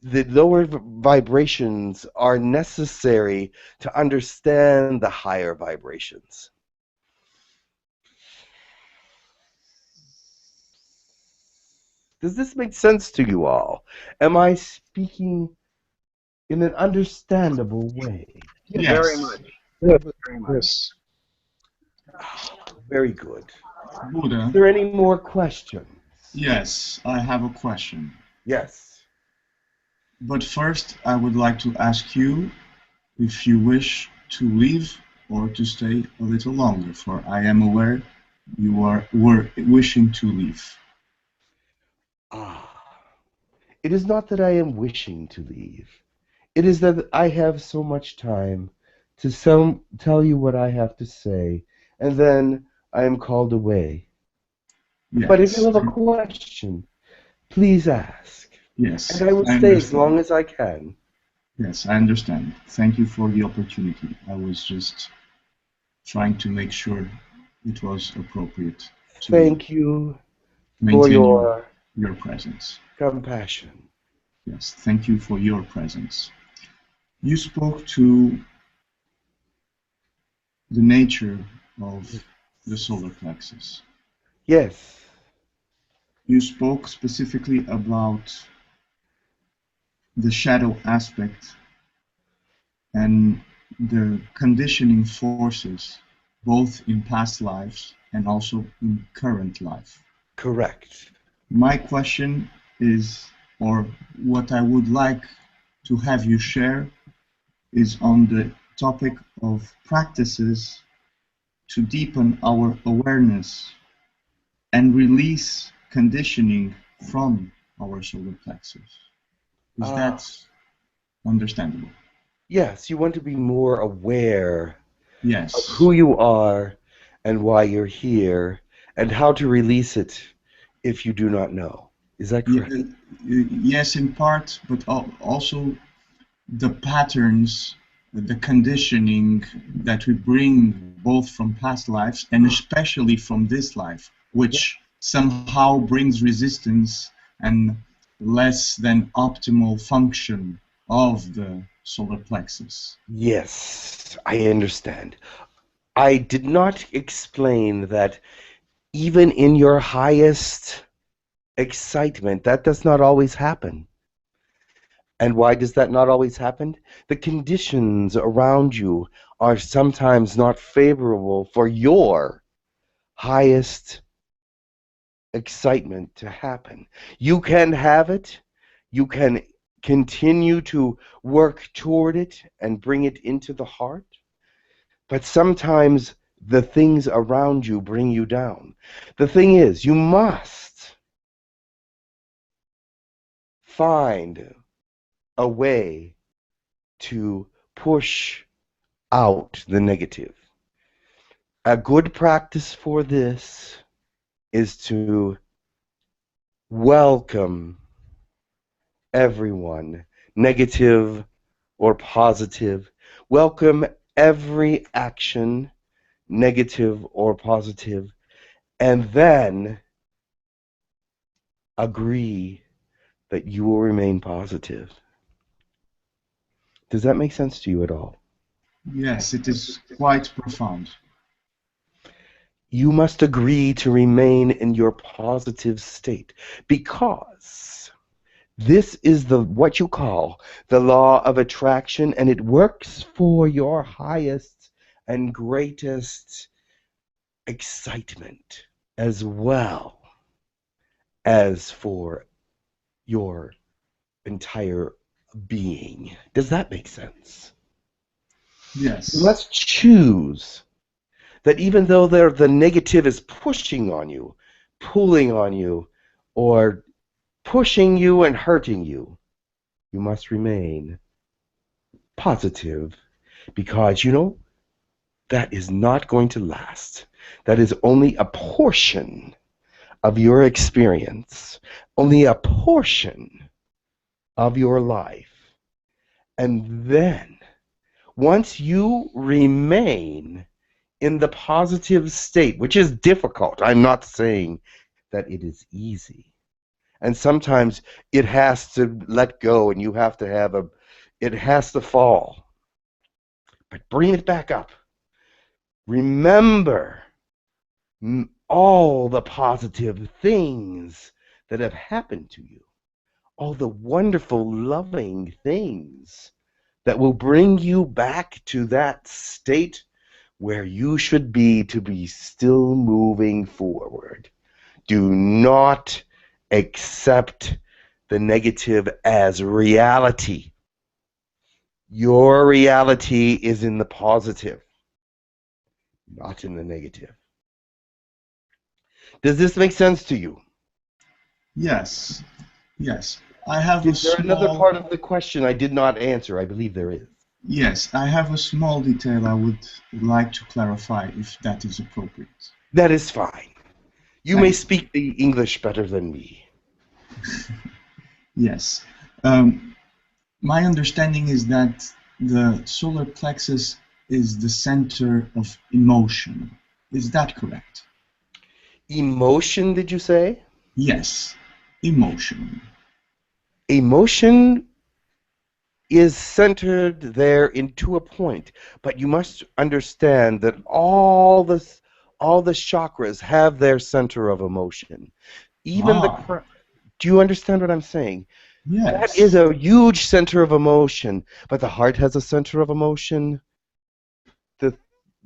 the lower vibrations are necessary to understand the higher vibrations. Does this make sense to you all? Am I speaking in an understandable way? Yes. Very much. Yes. Very much. Yes. Very good. Buddha, Is there any more questions? yes, I have a question. Yes. But first, I would like to ask you if you wish to leave or to stay a little longer, for I am aware you were wishing to leave. It is not that I am wishing to leave. It is that I have so much time to tell you what I have to say, and then I am called away. Yes. But if you have a question, please ask. Yes. And I will stay as long as I can. Yes, I understand. Thank you for the opportunity. I was just trying to make sure it was appropriate to Thank you for maintain your presence. compassion. Yes, thank you for your presence. You spoke to the nature of the solar plexus. Yes. You spoke specifically about the shadow aspect and the conditioning forces, both in past lives and also in current life. Correct. My question is, or what I would like to have you share, is on the topic of practices to deepen our awareness and release conditioning from our solar plexus. Is that understandable? Yes, you want to be more aware Yes. of who you are and why you're here and how to release it if you do not know. Is that correct? Yes, in part, but also the patterns, the conditioning that we bring both from past lives and especially from this life, which somehow brings resistance and less than optimal function of the solar plexus. Yes, I understand. I did not explain that even in your highest excitement, that does not always happen. And why does that not always happen? The conditions around you are sometimes not favorable for your highest excitement to happen. You can have it, you can continue to work toward it and bring it into the heart. But sometimes the things around you bring you down. The thing is, you must find a way to push out the negative. A good practice for this is to welcome everyone, negative or positive. Welcome every action, negative or positive, and then agree that you will remain positive. Does that make sense to you at all? Yes, it is quite profound. You must agree to remain in your positive state, because this is what you call the law of attraction, and it works for your highest and greatest excitement as well as for your entire being. Does that make sense? Yes. You must choose that even though the negative is pushing on you, pulling on you, or pushing you and hurting you, you must remain positive, because you know that is not going to last. That is only a portion of your experience, only a portion of your life. And then, once you remain in the positive state, which is difficult, I'm not saying that it is easy. And sometimes it has to let go, and you have to have it has to fall. But bring it back up. Remember all the positive things that have happened to you, all the wonderful, loving things that will bring you back to that state where you should be to be still moving forward. Do not accept the negative as reality. Your reality is in the positive, not in the negative. Does this make sense to you? Yes. Yes. I have Is there another part of the question I did not answer? I believe there is. Yes, I have a small detail I would like to clarify, if that is appropriate. That is fine. You may speak the English better than me. Yes. My understanding is that the solar plexus is the center of emotion. Is that correct? Emotion, did you say? Yes, emotion. Emotion is centered there into a point, but you must understand that all the chakras have their center of emotion. Even do you understand what I'm saying? Yes. That is a huge center of emotion, but the heart has a center of emotion.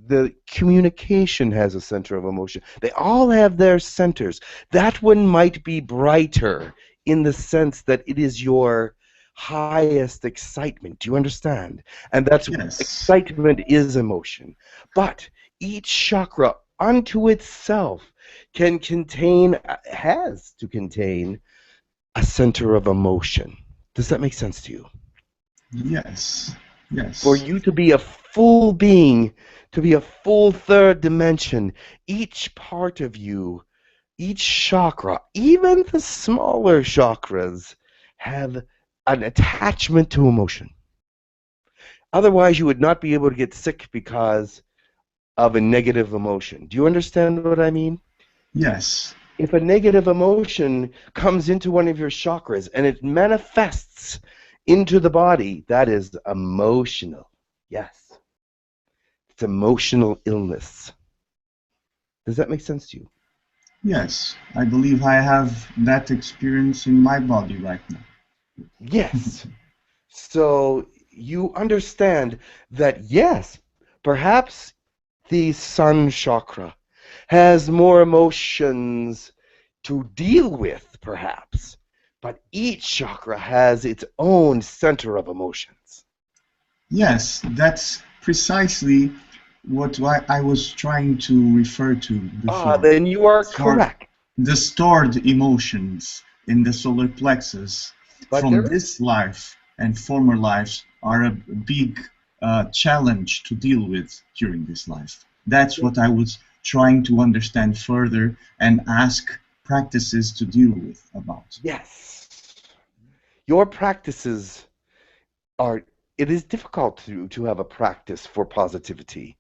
The communication has a center of emotion. They all have their centers. That one might be brighter in the sense that it is your highest excitement. Do you understand? And that's yes. Excitement is emotion. But each chakra unto itself has to contain a center of emotion. Does that make sense to you? Yes. Yes. For you to be a full being, to be a full third dimension, each part of you, each chakra, even the smaller chakras, have an attachment to emotion. Otherwise, you would not be able to get sick because of a negative emotion. Do you understand what I mean? Yes. If a negative emotion comes into one of your chakras and it manifests into the body, that is emotional. Yes. It's emotional illness. Does that make sense to you? Yes. I believe I have that experience in my body right now. Yes. So you understand that, yes, perhaps the sun chakra has more emotions to deal with, perhaps, but each chakra has its own center of emotions. Yes, that's precisely what I was trying to refer to before. Then you are correct. The stored emotions in the solar plexus from this life and former lives are a big challenge to deal with during this life. That's what I was trying to understand further and ask practices to deal with about. Yes. Your practices are, it is difficult to have a practice for positivity.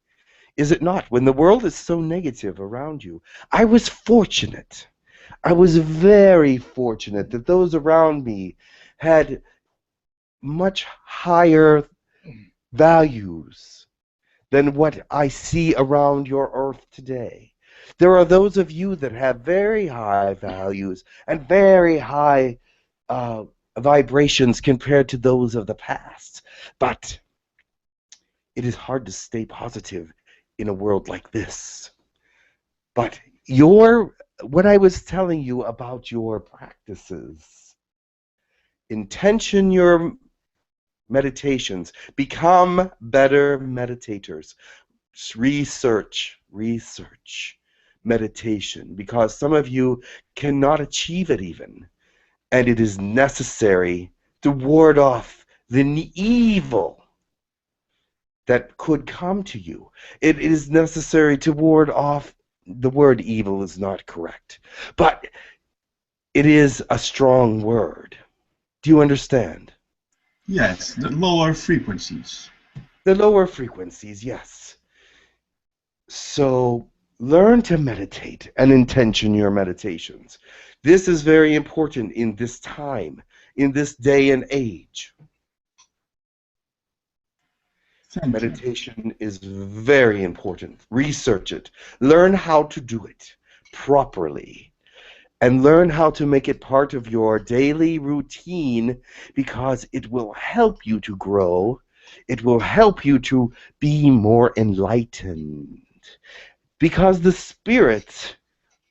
Is it not? When the world is so negative around you. I was fortunate. I was very fortunate that those around me had much higher values than what I see around your earth today. There are those of you that have very high values and very high vibrations compared to those of the past. But it is hard to stay positive in a world like this. But what I was telling you about your practices, intention your meditations, become better meditators, research meditation, because some of you cannot achieve it even, and it is necessary to ward off the evil that could come to you. It is necessary to ward off, the word evil is not correct, but it is a strong word. Do you understand? Yes, the lower frequencies. The lower frequencies, yes. So learn to meditate and intention your meditations. This is very important in this time, in this day and age. Meditation is very important. Research it. Learn how to do it properly. And learn how to make it part of your daily routine, because it will help you to grow. It will help you to be more enlightened. Because the spirit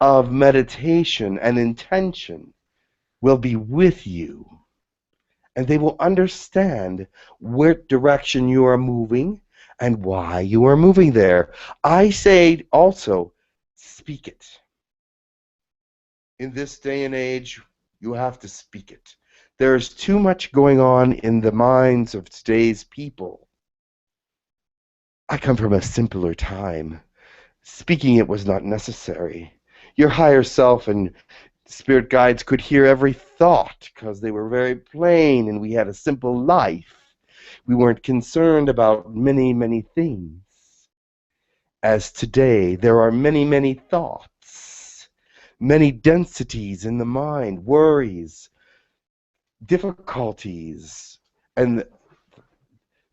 of meditation and intention will be with you. And they will understand what direction you are moving and why you are moving there. I say also, speak it. In this day and age, you have to speak it. There's too much going on in the minds of today's people. I come from a simpler time. Speaking it was not necessary. Your higher self and spirit guides could hear every thought because they were very plain and we had a simple life. We weren't concerned about many, many things. As today, there are many, many thoughts, many densities in the mind, worries, difficulties, and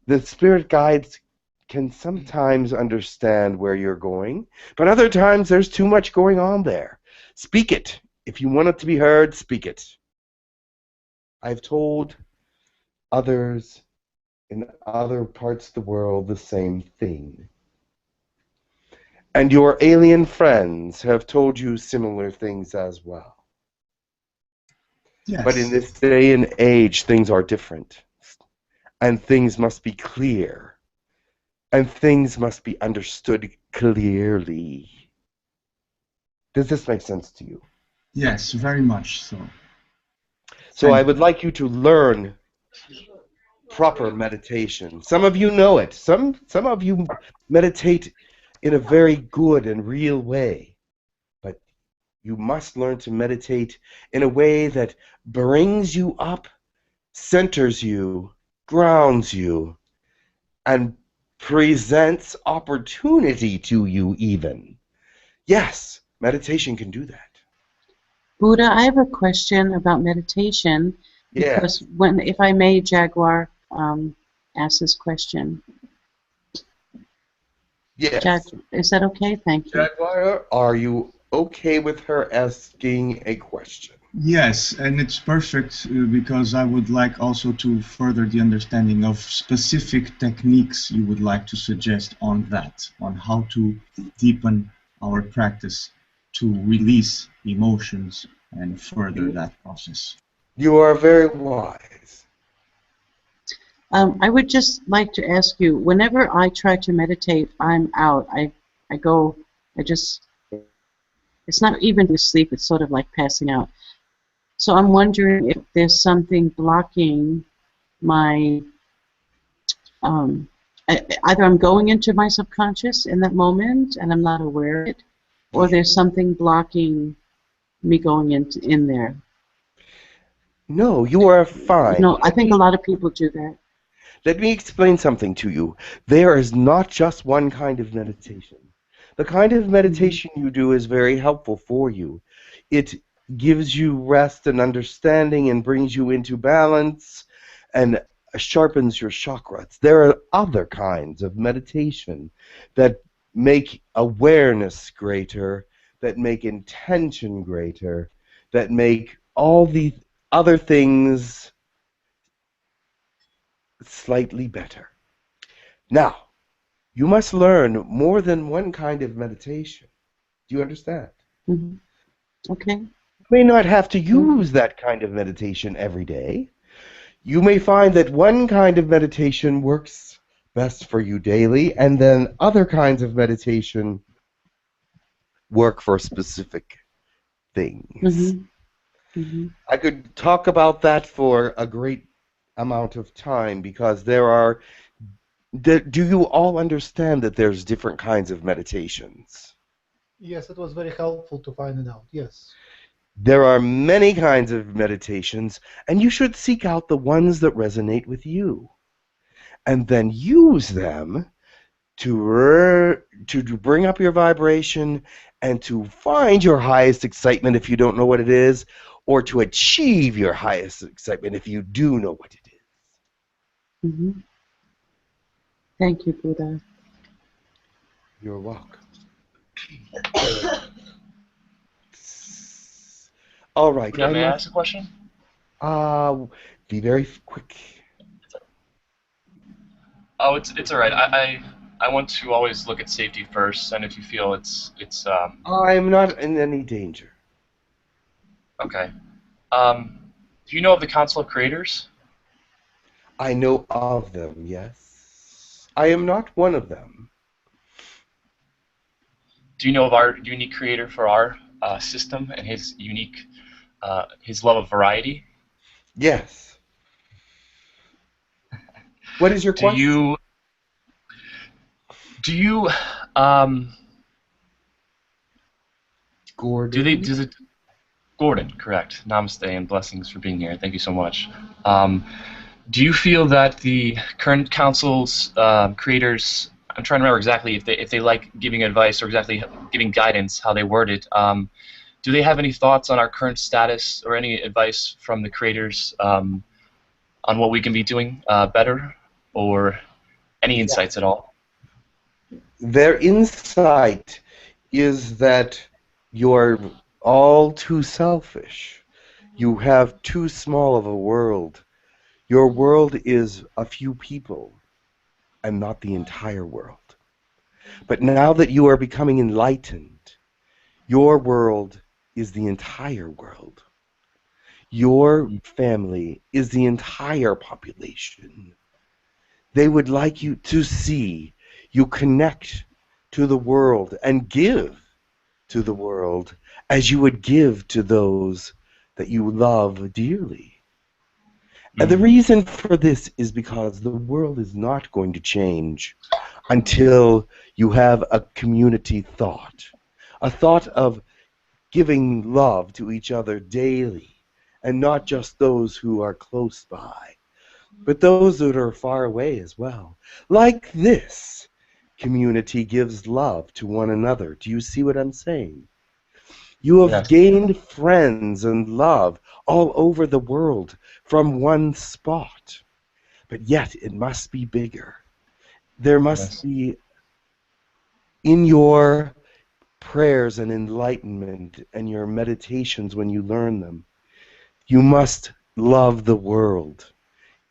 the spirit guides can sometimes understand where you're going, but other times there's too much going on there. Speak it. If you want it to be heard, speak it. I've told others in other parts of the world the same thing. And your alien friends have told you similar things as well. Yes. But in this day and age, things are different. And things must be clear. And things must be understood clearly. Does this make sense to you? Yes, very much so. So I would like you to learn proper meditation. Some of you know it. Some of you meditate in a very good and real way. But you must learn to meditate in a way that brings you up, centers you, grounds you, and presents opportunity to you even. Yes, meditation can do that. Buddha, I have a question about meditation. Because if I may, Jaguar ask this question. Yes. Is that okay? Thank you. Jaguar, are you okay with her asking a question? Yes, and it's perfect because I would like also to further the understanding of specific techniques you would like to suggest on that, on how to deepen our practice to release emotions and further that process. You are very wise. I would just like to ask you, whenever I try to meditate, I'm out. I go, it's not even sleep, it's sort of like passing out. So I'm wondering if there's something blocking my, either I'm going into my subconscious in that moment and I'm not aware of it, or there's something blocking me going in there. No, you are fine. No, I think a lot of people do that. Let me explain something to you. There is not just one kind of meditation. The kind of meditation you do is very helpful for you. It gives you rest and understanding and brings you into balance and sharpens your chakras. There are other kinds of meditation that make awareness greater, that make intention greater, that make all the other things slightly better. Now, you must learn more than one kind of meditation. Do you understand? Mm-hmm. Okay. You may not have to use that kind of meditation every day. You may find that one kind of meditation works best for you daily, and then other kinds of meditation work for specific things. Mm-hmm. Mm-hmm. I could talk about that for a great amount of time because there are. Do you all understand that there's different kinds of meditations? Yes, it was very helpful to find it out. Yes. There are many kinds of meditations, and you should seek out the ones that resonate with you, and then use them to bring up your vibration and to find your highest excitement if you don't know what it is, or to achieve your highest excitement if you do know what it is. Mm-hmm. Thank you, Buddha. You're welcome. All right. Buddha, may I ask a question? Be very quick. Oh, it's all right. I want to always look at safety first, and if you feel it's I'm not in any danger. Okay. Do you know of the Council of Creators? I know of them, yes. I am not one of them. Do you know of our unique creator for our system and his unique, his love of variety? Yes. What is your question? Do you, Gordon? Gordon, correct. Namaste and blessings for being here. Thank you so much. Do you feel that the current council's creators, I'm trying to remember exactly if they like giving advice or exactly giving guidance, how they word it, do they have any thoughts on our current status or any advice from the creators on what we can be doing better, or any insights at all? Their insight is that you're all too selfish. You have too small of a world. Your world is a few people and not the entire world. But now that you are becoming enlightened, your world is the entire world. Your family is the entire population. They would like you to see you connect to the world and give to the world as you would give to those that you love dearly. And the reason for this is because the world is not going to change until you have a community thought, a thought of giving love to each other daily, and not just those who are close by, but those that are far away as well. Like this community gives love to one another. Do you see what I'm saying? You have gained friends and love all over the world from one spot. But yet it must be bigger. There must be, in your prayers and enlightenment and your meditations when you learn them, you must love the world,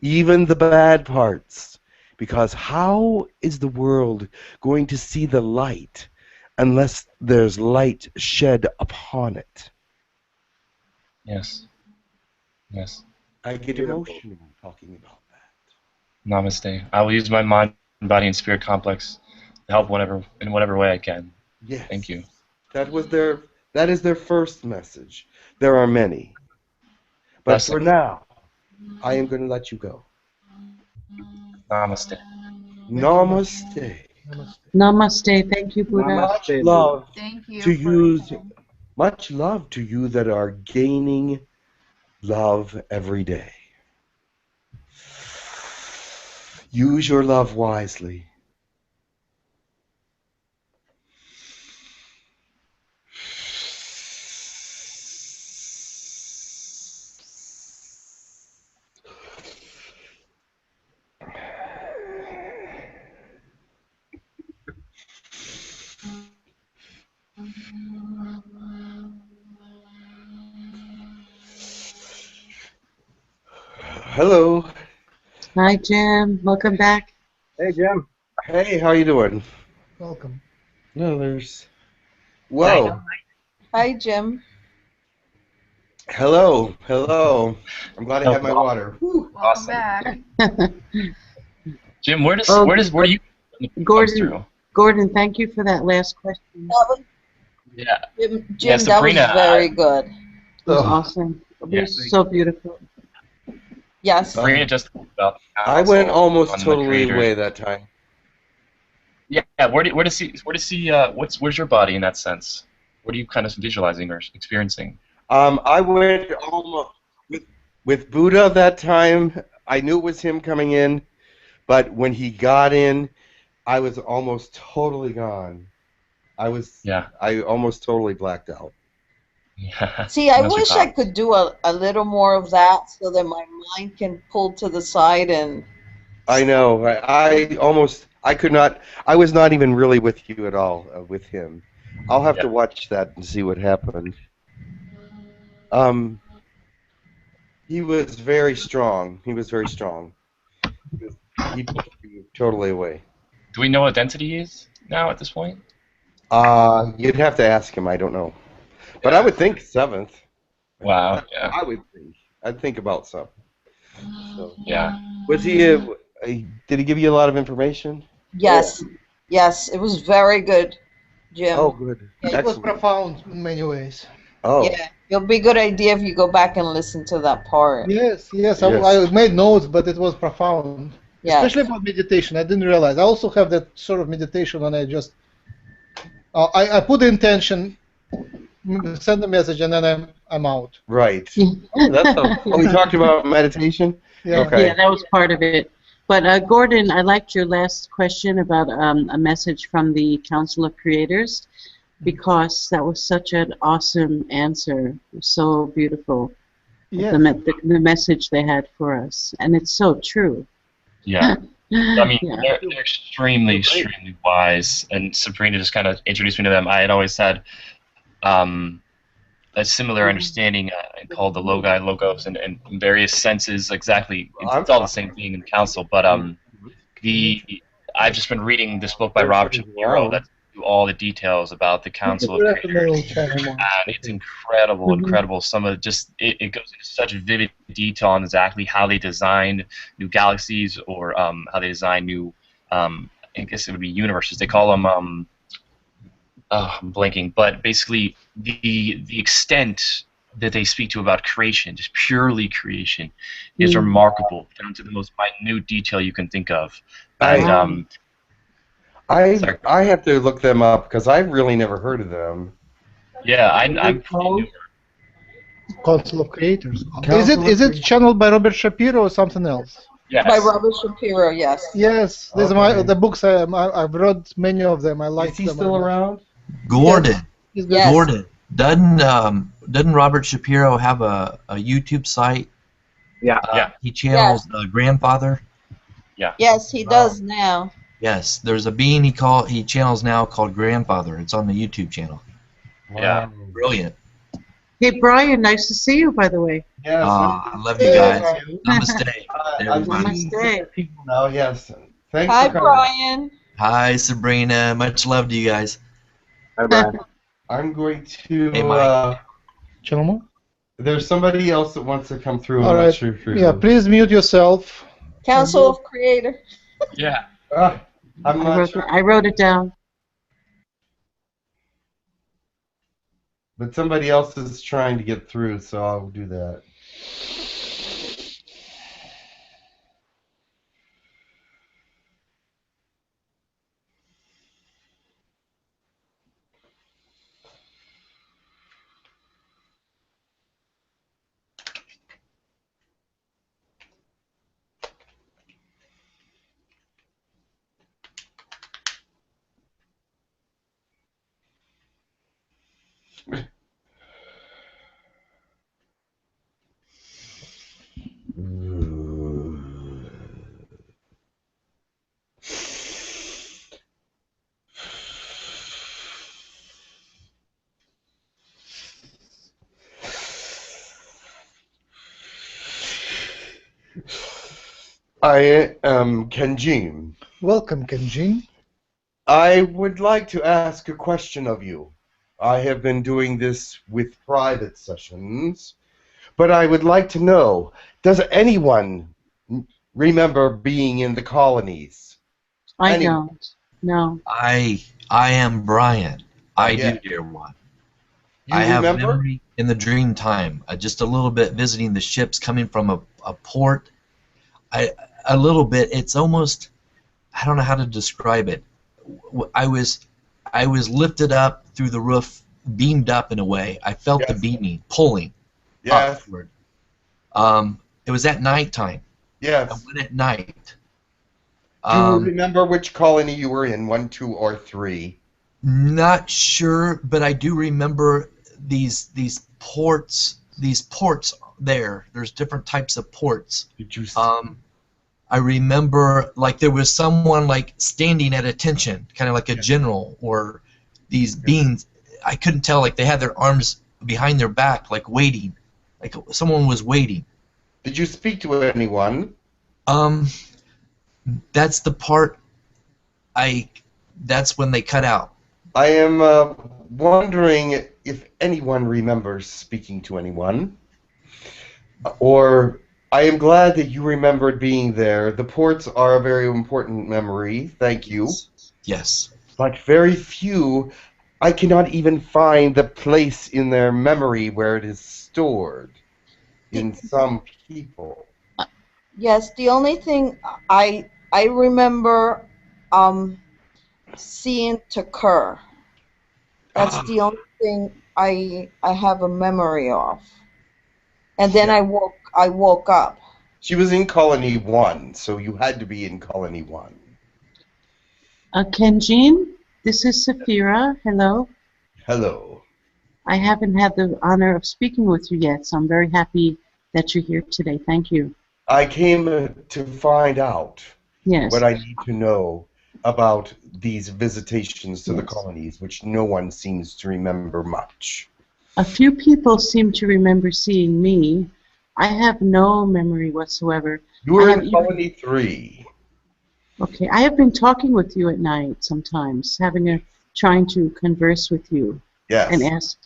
even the bad parts. Because how is the world going to see the light unless there's light shed upon it? Yes. Yes. I get emotional talking about that. Namaste. I will use my mind, body, and spirit complex to help in whatever way I can. Yes. Thank you. That is their first message. There are many. But Blessing. for now, I am going to let you go. Namaste. Namaste. Namaste. Thank you, Buddha. Much love Thank you to for you. everything. Much love to you that are gaining love every day. Use your love wisely. Hello. Hi, Jim. Welcome back. Hey, Jim. Hey, how you doing? Welcome. No, there's... Whoa. Hi, Jim. Hello. Hello. I'm glad I have my water. Welcome Awesome. back. Jim, where do you Gordon, Gordon, thank you for that last question. That was, Yeah. Jim, Yeah, that was Sabrina, very good. It was awesome. It Yeah. was so beautiful. Yes. Sabrina just talked about the I went council almost on the totally creators. away that time. Yeah. Where does he? Where's your body in that sense? What are you kind of visualizing or experiencing? I went almost with Buddha that time. I knew it was him coming in, but when he got in, I was almost totally gone. I almost totally blacked out. Yeah. See, I wish I could do a little more of that so that my mind can pull to the side and... I know. I could not. I was not even really with you at all, with him. I'll have to watch that and see what happened. He was very strong. He was very strong. He pushed you totally away. Do we know what density he is now at this point? You'd have to ask him. I don't know. But I would think 7th. Wow. Yeah. I would think. I'd think about something. So, yeah. Was he? Did he give you a lot of information? Yes. Yes, it was very good, Jim. Oh, good. It was profound in many ways. Oh. Yeah, it'll be a good idea if you go back and listen to that part. Yes. I made notes, but it was profound. Yes. Especially about meditation. I didn't realize. I also have that sort of meditation when I just... I put the intention, send the message, and then I'm out. Right. We talked about meditation? Yeah. Okay. Yeah, that was part of it. But Gordon, I liked your last question about a message from the Council of Creators, because that was such an awesome answer. It was so beautiful. Yes. The message they had for us. And it's so true. Yeah. I mean, they're extremely wise, and Sabrina just kind of introduced me to them. I had always had a similar understanding called the Logi, Logos, and various senses. Exactly, it's all the same thing in council. But I've just been reading this book by Robert Shapiro that do all the details about the Council of Creators, and it's incredible. Some of it goes into such vivid detail on exactly how they designed new galaxies, or how they design new, I guess it would be universes. They call them I'm blanking, but basically the extent that they speak to about creation, just purely creation, is remarkable, down to the most minute detail you can think of. And I have to look them up because I've really never heard of them. Yeah, I'm Council of Creators. Is it channeled by Robert Shapiro or something else? Yes. By Robert Shapiro, yes. Yes, these are the books. I've read many of them. I like them. Is he still around? Gordon. Yes. Gordon. Doesn't Robert Shapiro have a YouTube site? Yeah. He channels Grandfather. Yeah. Yes, he does now. Yes, there's a being he channels now called Grandfather. It's on the YouTube channel. Yeah. Brilliant. Hey, Brian, nice to see you, by the way. Yes. I love you guys. Namaste. Namaste. People now, yes. Thanks Hi, for coming. Brian. Hi, Sabrina. Much love to you guys. Bye, Brian. I'm going to... Hey, Mike. Channel more? There's somebody else that wants to come through. All I'm right. not sure who. Yeah, please mute yourself. Council of Creator. Yeah. I'm not sure. I wrote it down. But somebody else is trying to get through, so I'll do that. I am Kenjin. Welcome, Kenjin. I would like to ask a question of you. I have been doing this with private sessions, but I would like to know, does anyone remember being in the colonies? I don't. No. I am Brian. I Yeah. do, dear one. You I have remember? memory in the dream time. Just a little bit visiting the ships coming from a port. A little bit. It's almost, I don't know how to describe it. I was lifted up through the roof, beamed up in a way. I felt the beaming, pulling upward. It was at nighttime. Yes. I went at night. Do you remember which colony you were in, 1, 2, or 3? Not sure, but I do remember these ports. These ports there. There's different types of ports. Did you? I remember like there was someone like standing at attention, kind of like a general, or these beings. I couldn't tell. Like they had their arms behind their back, like waiting, like someone was waiting. Did you speak to anyone? That's the part. That's when they cut out. I am wondering if anyone remembers speaking to anyone, or I am glad that you remembered being there. The ports are a very important memory. Thank you. Yes. But very few. I cannot even find the place in their memory where it is stored. In some people. Yes, the only thing I remember seeing 𝗪𝗓𝗓. That's the only thing I have a memory of. And then I woke up. She was in Colony 1, so you had to be in Colony 1. Kenjin, this is Saphira. Hello. Hello. I haven't had the honor of speaking with you yet, so I'm very happy that you're here today. Thank you. I came to find out what I need to know about these visitations to the colonies, which no one seems to remember much. A few people seem to remember seeing me. I have no memory whatsoever. You were in Colony 3. Okay, I have been talking with you at night sometimes, trying to converse with you. Yes.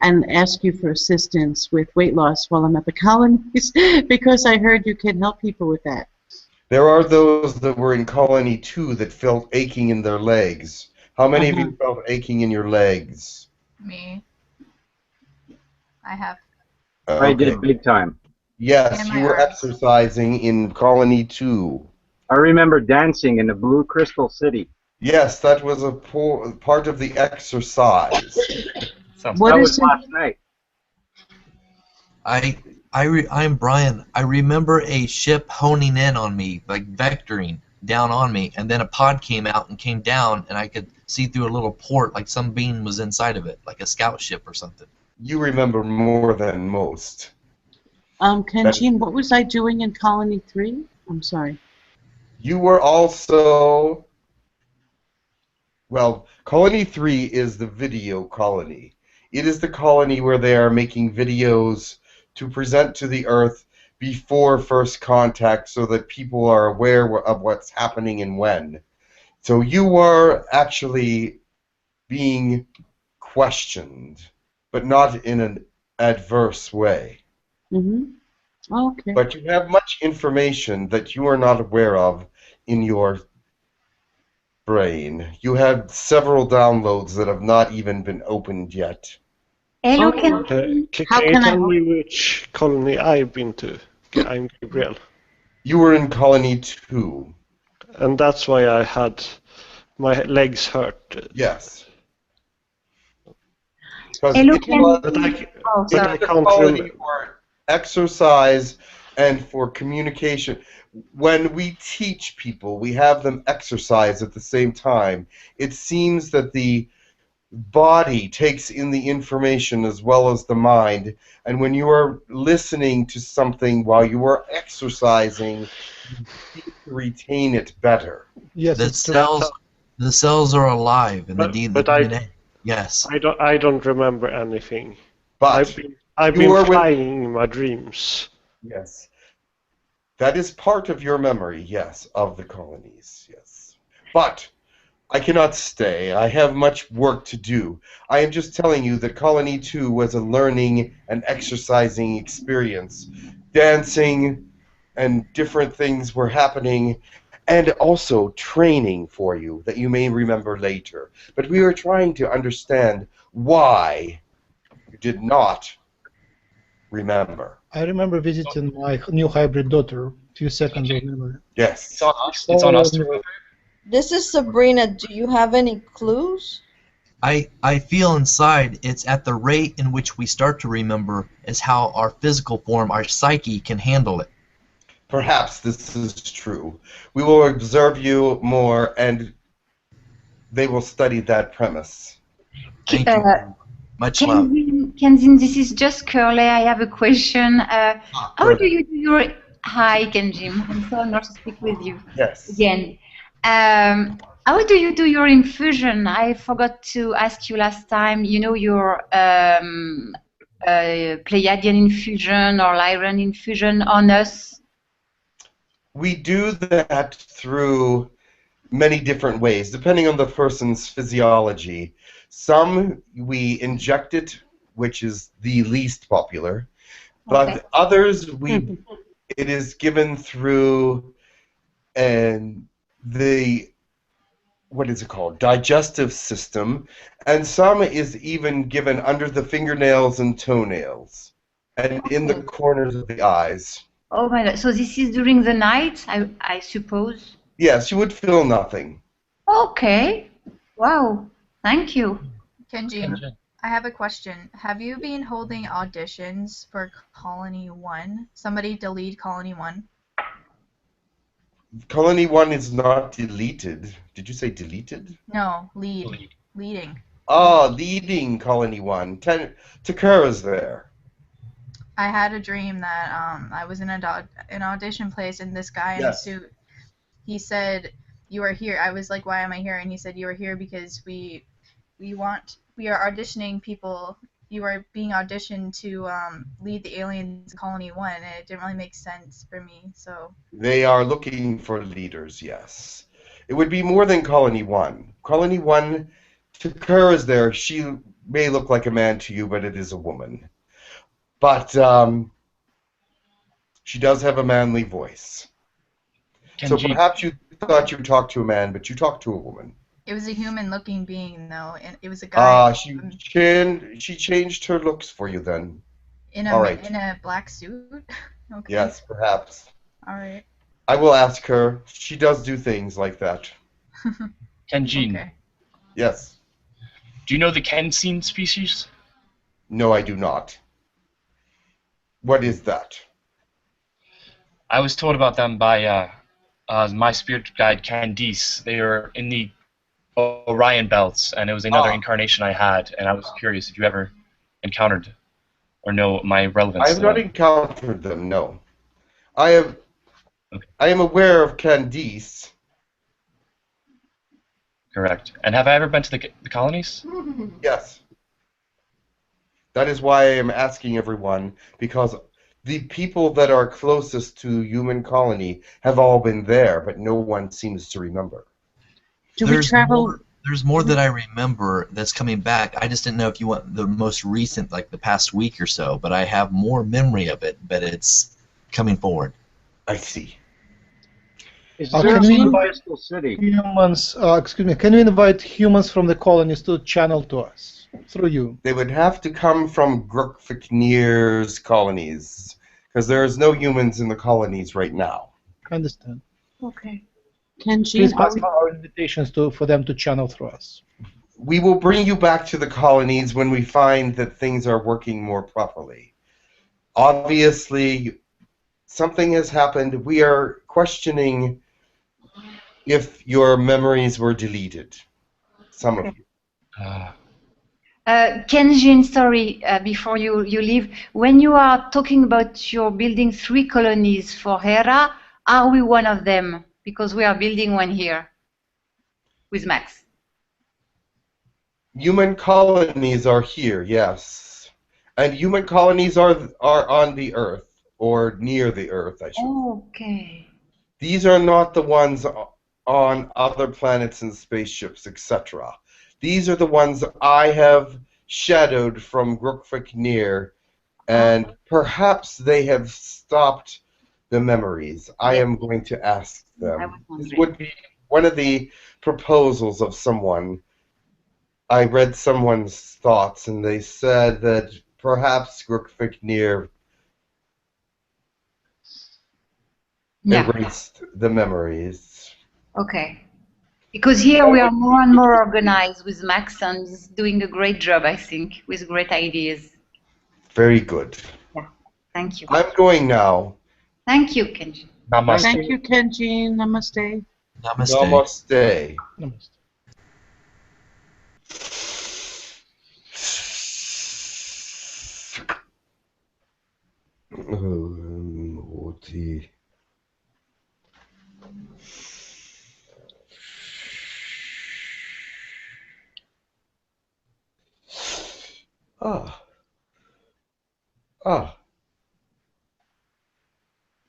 And ask you for assistance with weight loss while I'm at the colonies, because I heard you can help people with that. There are those that were in Colony 2 that felt aching in their legs. How many of you felt aching in your legs? Me. I have. I did big time. Yes, you were exercising in Colony 2. I remember dancing in the Blue Crystal City. Yes, that was a part of the exercise. That was last night. I'm Brian. I remember a ship honing in on me, like vectoring down on me, and then a pod came out and came down, and I could see through a little port, like some being was inside of it, like a scout ship or something. You remember more than most. Kenjin, what was I doing in Colony 3? I'm sorry. You were also... Well, Colony 3 is the video colony. It is the colony where they are making videos to present to the Earth before first contact so that people are aware of what's happening and when. So you were actually being questioned, but not in an adverse way. Okay. But you have much information that you are not aware of in your brain. You have several downloads that have not even been opened yet. Hello, Can you tell me which colony I've been to? I'm Gabriel. You were in Colony 2. And that's why I had my legs hurt. Yes. Hello, It was I can't colony remember. for exercise and for communication. When we teach people, we have them exercise at the same time. It seems that the body takes in the information as well as the mind, and when you are listening to something while you are exercising, you seem to retain it better. Yes, the cells are alive in the DNA. Yes. I don't remember anything. But I've been flying in my dreams. Yes. That is part of your memory, yes, of the colonies, yes. But I cannot stay. I have much work to do. I am just telling you that Colony 2 was a learning and exercising experience. Dancing and different things were happening, and also training for you that you may remember later. But we were trying to understand why you did not remember. I remember visiting my new hybrid daughter. Few seconds of memory. Yes. It's on us. This is Sabrina. Do you have any clues? I feel inside it's at the rate in which we start to remember is how our physical form, our psyche, can handle it. Perhaps this is true. We will observe you more, and they will study that premise. Thank you. Much love. Kenjin, this is just Curly. I have a question. How do you do your... Hi, Kenjin. I'm so honored to speak with you. Yes. Again. How do you do your infusion? I forgot to ask you last time. You know, your Pleiadian infusion or Lyran infusion on us? We do that through many different ways, depending on the person's physiology. Some we inject it, which is the least popular, but others it is given through the what is it called? Digestive system, and some is even given under the fingernails and toenails, and in the corners of the eyes. Oh my God! So this is during the night, I suppose. Yes, you would feel nothing. Okay. Wow. Thank you. Kenjin, I have a question. Have you been holding auditions for Colony 1? Somebody delete Colony 1. Colony 1 is not deleted. Did you say deleted? No, leading. Ah, leading Colony 1. Takara's there. I had a dream that I was in an audition place, and this guy in a suit, he said, "You are here." I was like, "Why am I here?" And he said, "You are here because we are auditioning people. You are being auditioned to lead the aliens in Colony 1, and it didn't really make sense for me, so." They are looking for leaders, yes. It would be more than Colony 1. Colony 1, Takara's there. She may look like a man to you, but it is a woman. But she does have a manly voice. So perhaps you thought you talked to a man, but you talked to a woman. It was a human-looking being, though, and it was a guy. She changed her looks for you then. In a black suit? Okay. Yes, perhaps. All right. I will ask her. She does do things like that. Kenjin. Okay. Yes. Do you know the Kenjin species? No, I do not. What is that? I was told about them by my spirit guide, Candice. They are in the Orion belts, and it was another incarnation I had, and I was curious if you ever encountered or know my relevance. I have not encountered them, no. I am aware of Candice. Correct. And have I ever been to the colonies? Yes. That is why I am asking everyone, because the people that are closest to human colony have all been there, but no one seems to remember. Do we travel There's more that I remember that's coming back. I just didn't know if you want the most recent, like the past week or so, but I have more memory of it, but it's coming forward. I see. Can we invite Crystal City? humans? Excuse me. Can we invite humans from the colonies to channel to us through you? They would have to come from Girk Fitneer's colonies, because there's no humans in the colonies right now. I understand. Okay. Please Kenjin, pass on our invitations for them to channel through us. We will bring you back to the colonies when we find that things are working more properly. Obviously, something has happened. We are questioning if your memories were deleted. Some of you. Kenjin, sorry, before you leave, when you are talking about you're building 3 colonies for Erra, are we one of them? Because we are building one here with Max. Human colonies are here, yes. And human colonies are on the Earth, or near the Earth, I should say. Okay. These are not the ones on other planets and spaceships, etc. These are the ones I have shadowed from Girk Fitneer, and perhaps they have stopped the memories. I am going to ask them. This would be one of the proposals of someone. I read someone's thoughts, and they said that perhaps Girk Fitneer erased the memories. Okay. Because here we are more and more organized with Max, and he's doing a great job, I think, with great ideas. Very good. Yeah. Thank you. I'm going now. Thank you, Kenjin. Namaste. Thank you, Kenjin. Namaste. Namaste. Namaste.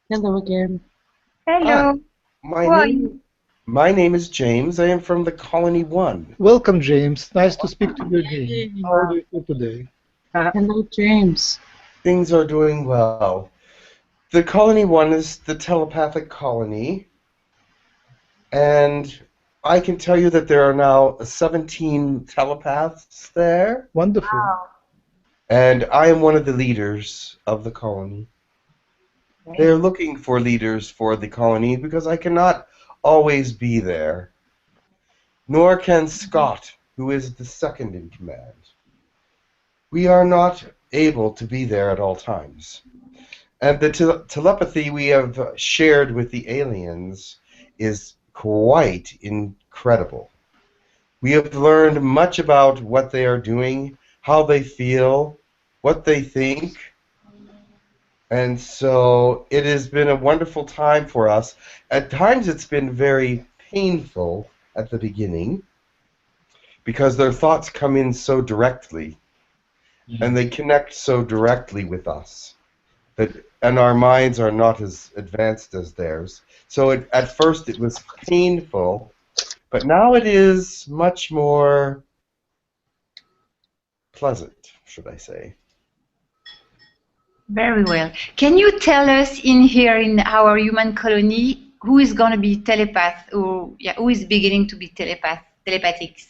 Hello again. Hello. My name is James. I am from the Colony 1. Welcome, James. Nice to speak to you again. How do you feel today? Hello, James. Things are doing well. The Colony 1 is the telepathic colony, and I can tell you that there are now 17 telepaths there. Wonderful. Wow. And I am one of the leaders of the colony. They're looking for leaders for the colony because I cannot always be there. Nor can Scott, who is the second in command. We are not able to be there at all times. And the telepathy we have shared with the aliens is quite incredible. We have learned much about what they are doing, how they feel, what they think. And so it has been a wonderful time for us. At times it's been very painful at the beginning because their thoughts come in so directly and they connect so directly with us. And our minds are not as advanced as theirs. So at first it was painful, but now it is much more pleasant, should I say. Very well. Can you tell us in here in our human colony who is going to be telepath, or who is beginning to be telepathics?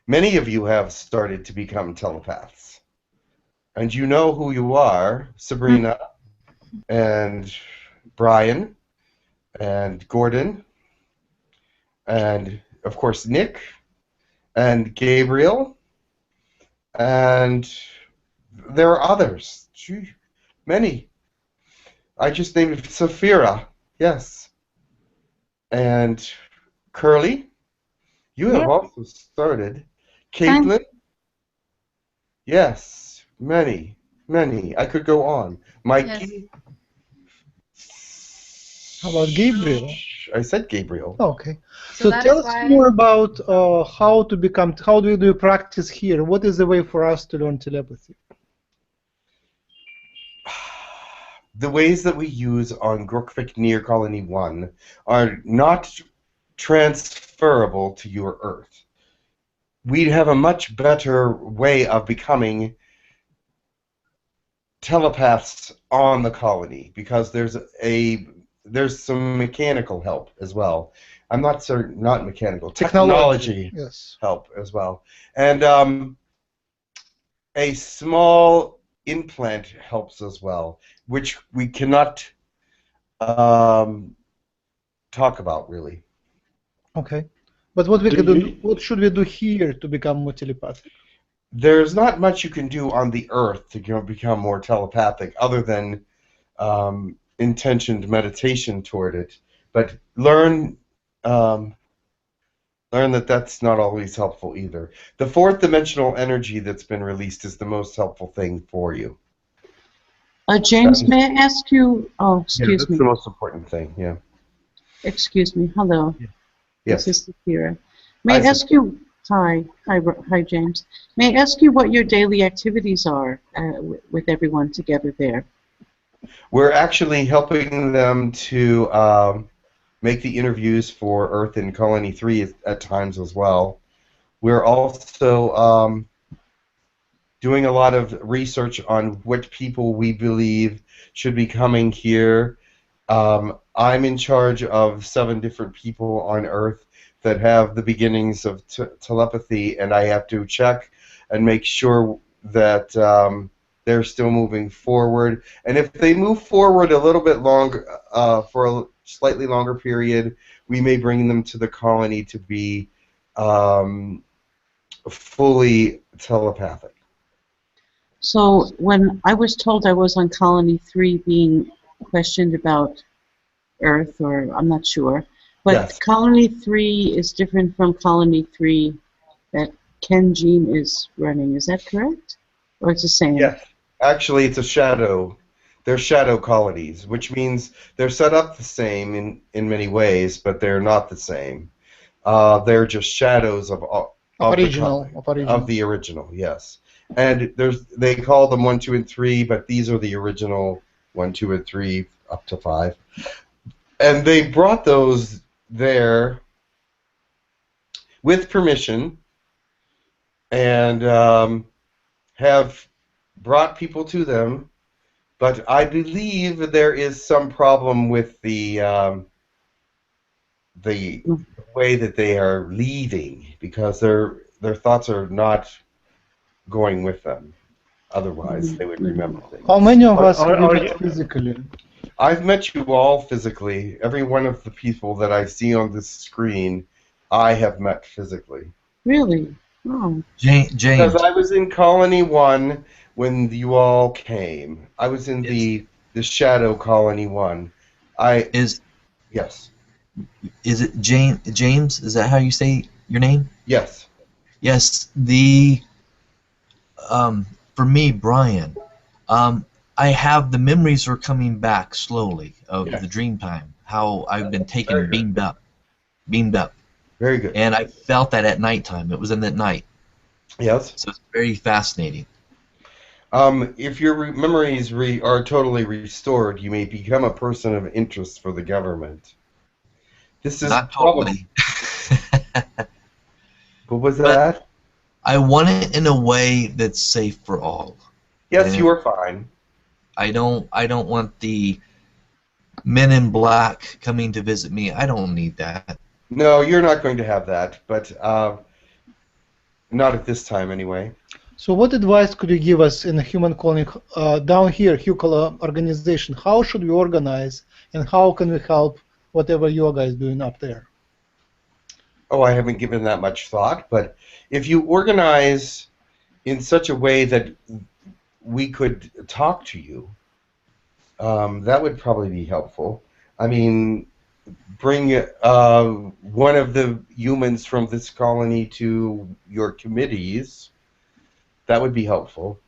Many of you have started to become telepaths. And you know who you are, Sabrina and Brian and Gordon and, of course, Nick and Gabriel, and there are others. Gee, many. I just named Saphira, yes. And Curly, you have also started. Caitlin, yes, many, many. I could go on. Mikey. How about Gabriel? I said Gabriel. Okay. So So tell us more about how do you practice here? What is the way for us to learn telepathy? The ways that we use on Girk Fitneer Colony 1 are not transferable to your Earth. we'd have a much better way of becoming telepaths on the colony, because there's some mechanical help as well. I'm not certain, not mechanical, technology yes. help as well, and a small implant helps as well, which we cannot talk about really. Okay, but what should we do here to become more telepathic? There's not much you can do on the Earth to become more telepathic, other than intentioned meditation toward it. But learn that that's not always helpful either. The fourth dimensional energy that's been released is the most helpful thing for you. James, may I ask you? Oh, excuse me. That's the most important thing. Yeah. Excuse me. Hello. Yes. This is Saphira. May I ask you? Hi, James. May I ask you what your daily activities are with everyone together there? We're actually helping them to make the interviews for Earth in Colony 3 at times as well. We're also doing a lot of research on what people we believe should be coming here. I'm in charge of 7 different people on Earth that have the beginnings of telepathy, and I have to check and make sure that they're still moving forward. And if they move forward a little bit longer, for a slightly longer period, we may bring them to the colony to be fully telepathic. So when I was told I was on Colony 3 being questioned about Earth, or I'm not sure, but yes. Colony 3 is different from Colony 3 that Kenjin is running. Is that correct? Or it's the same? Yes. Actually, it's a shadow. They're shadow colonies, which means they're set up the same in many ways, but they're not the same. They're just shadows of the original, yes. And they call them 1, 2, and 3, but these are the original 1, 2, and 3 up to 5. And they brought those there with permission, and have brought people to them. But I believe there is some problem with the way that they are leaving, because their thoughts are not going with them. Otherwise, they would remember things. How many of us have you met physically? I've met you all physically. Every one of the people that I see on this screen, I have met physically. Really? Oh. James. Because I was in Colony 1 when you all came. I was in the Shadow Colony 1. Yes. Is it James? Is that how you say your name? Yes. Yes. For me, Brian, I have the memories are coming back slowly of the dream time. How I've been taken beamed up. Very good. And I felt that at nighttime. It was in that night. Yes. So it's very fascinating. If your memories are totally restored, you may become a person of interest for the government. This is not totally. What was that? I want it in a way that's safe for all. Yes, you are fine. I don't want the men in black coming to visit me. I don't need that. No, you're not going to have that, but not at this time anyway. So what advice could you give us in a human colony down here, Hucolo organization? How should we organize, and how can we help whatever you guys doing up there? Oh, I haven't given that much thought, but if you organize in such a way that we could talk to you, that would probably be helpful. I mean, bring one of the humans from this colony to your committees. That would be helpful.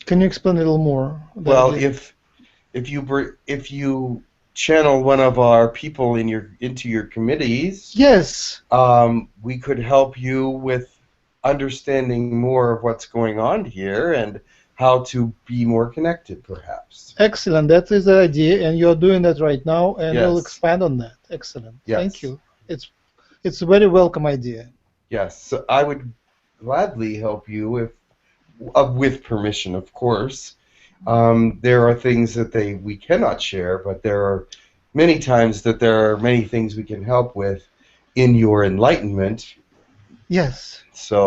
Can you explain a little more? Well, if you channel one of our people into your committees, yes, we could help you with understanding more of what's going on here and how to be more connected, perhaps. Excellent. That is the idea, and you're doing that right now, and Yes. we'll expand on that. Excellent. Yes. Thank you. It's a very welcome idea. Yes, so I would gladly help you if, with permission, of course. There are things that we cannot share, but there are many times that there are many things we can help with in your enlightenment. Yes. So,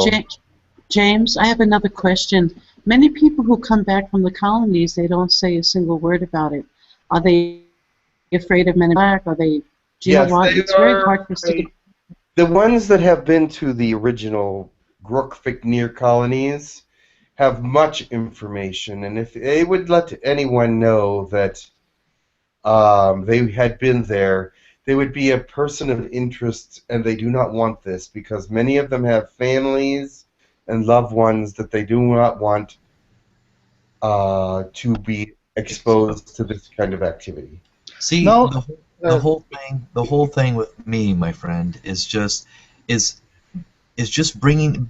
James, I have another question. Many people who come back from the colonies, they don't say a single word about it. Are they afraid of men in black? Are they? Do you know what? It's very hard for us to get. The ones that have been to the original Girk Fitneer colonies have much information, and if they would let anyone know that they had been there, they would be a person of interest, and they do not want this because many of them have families and loved ones that they do not want to be exposed to this kind of activity. See, No, the whole thing with me, my friend, is just bringing.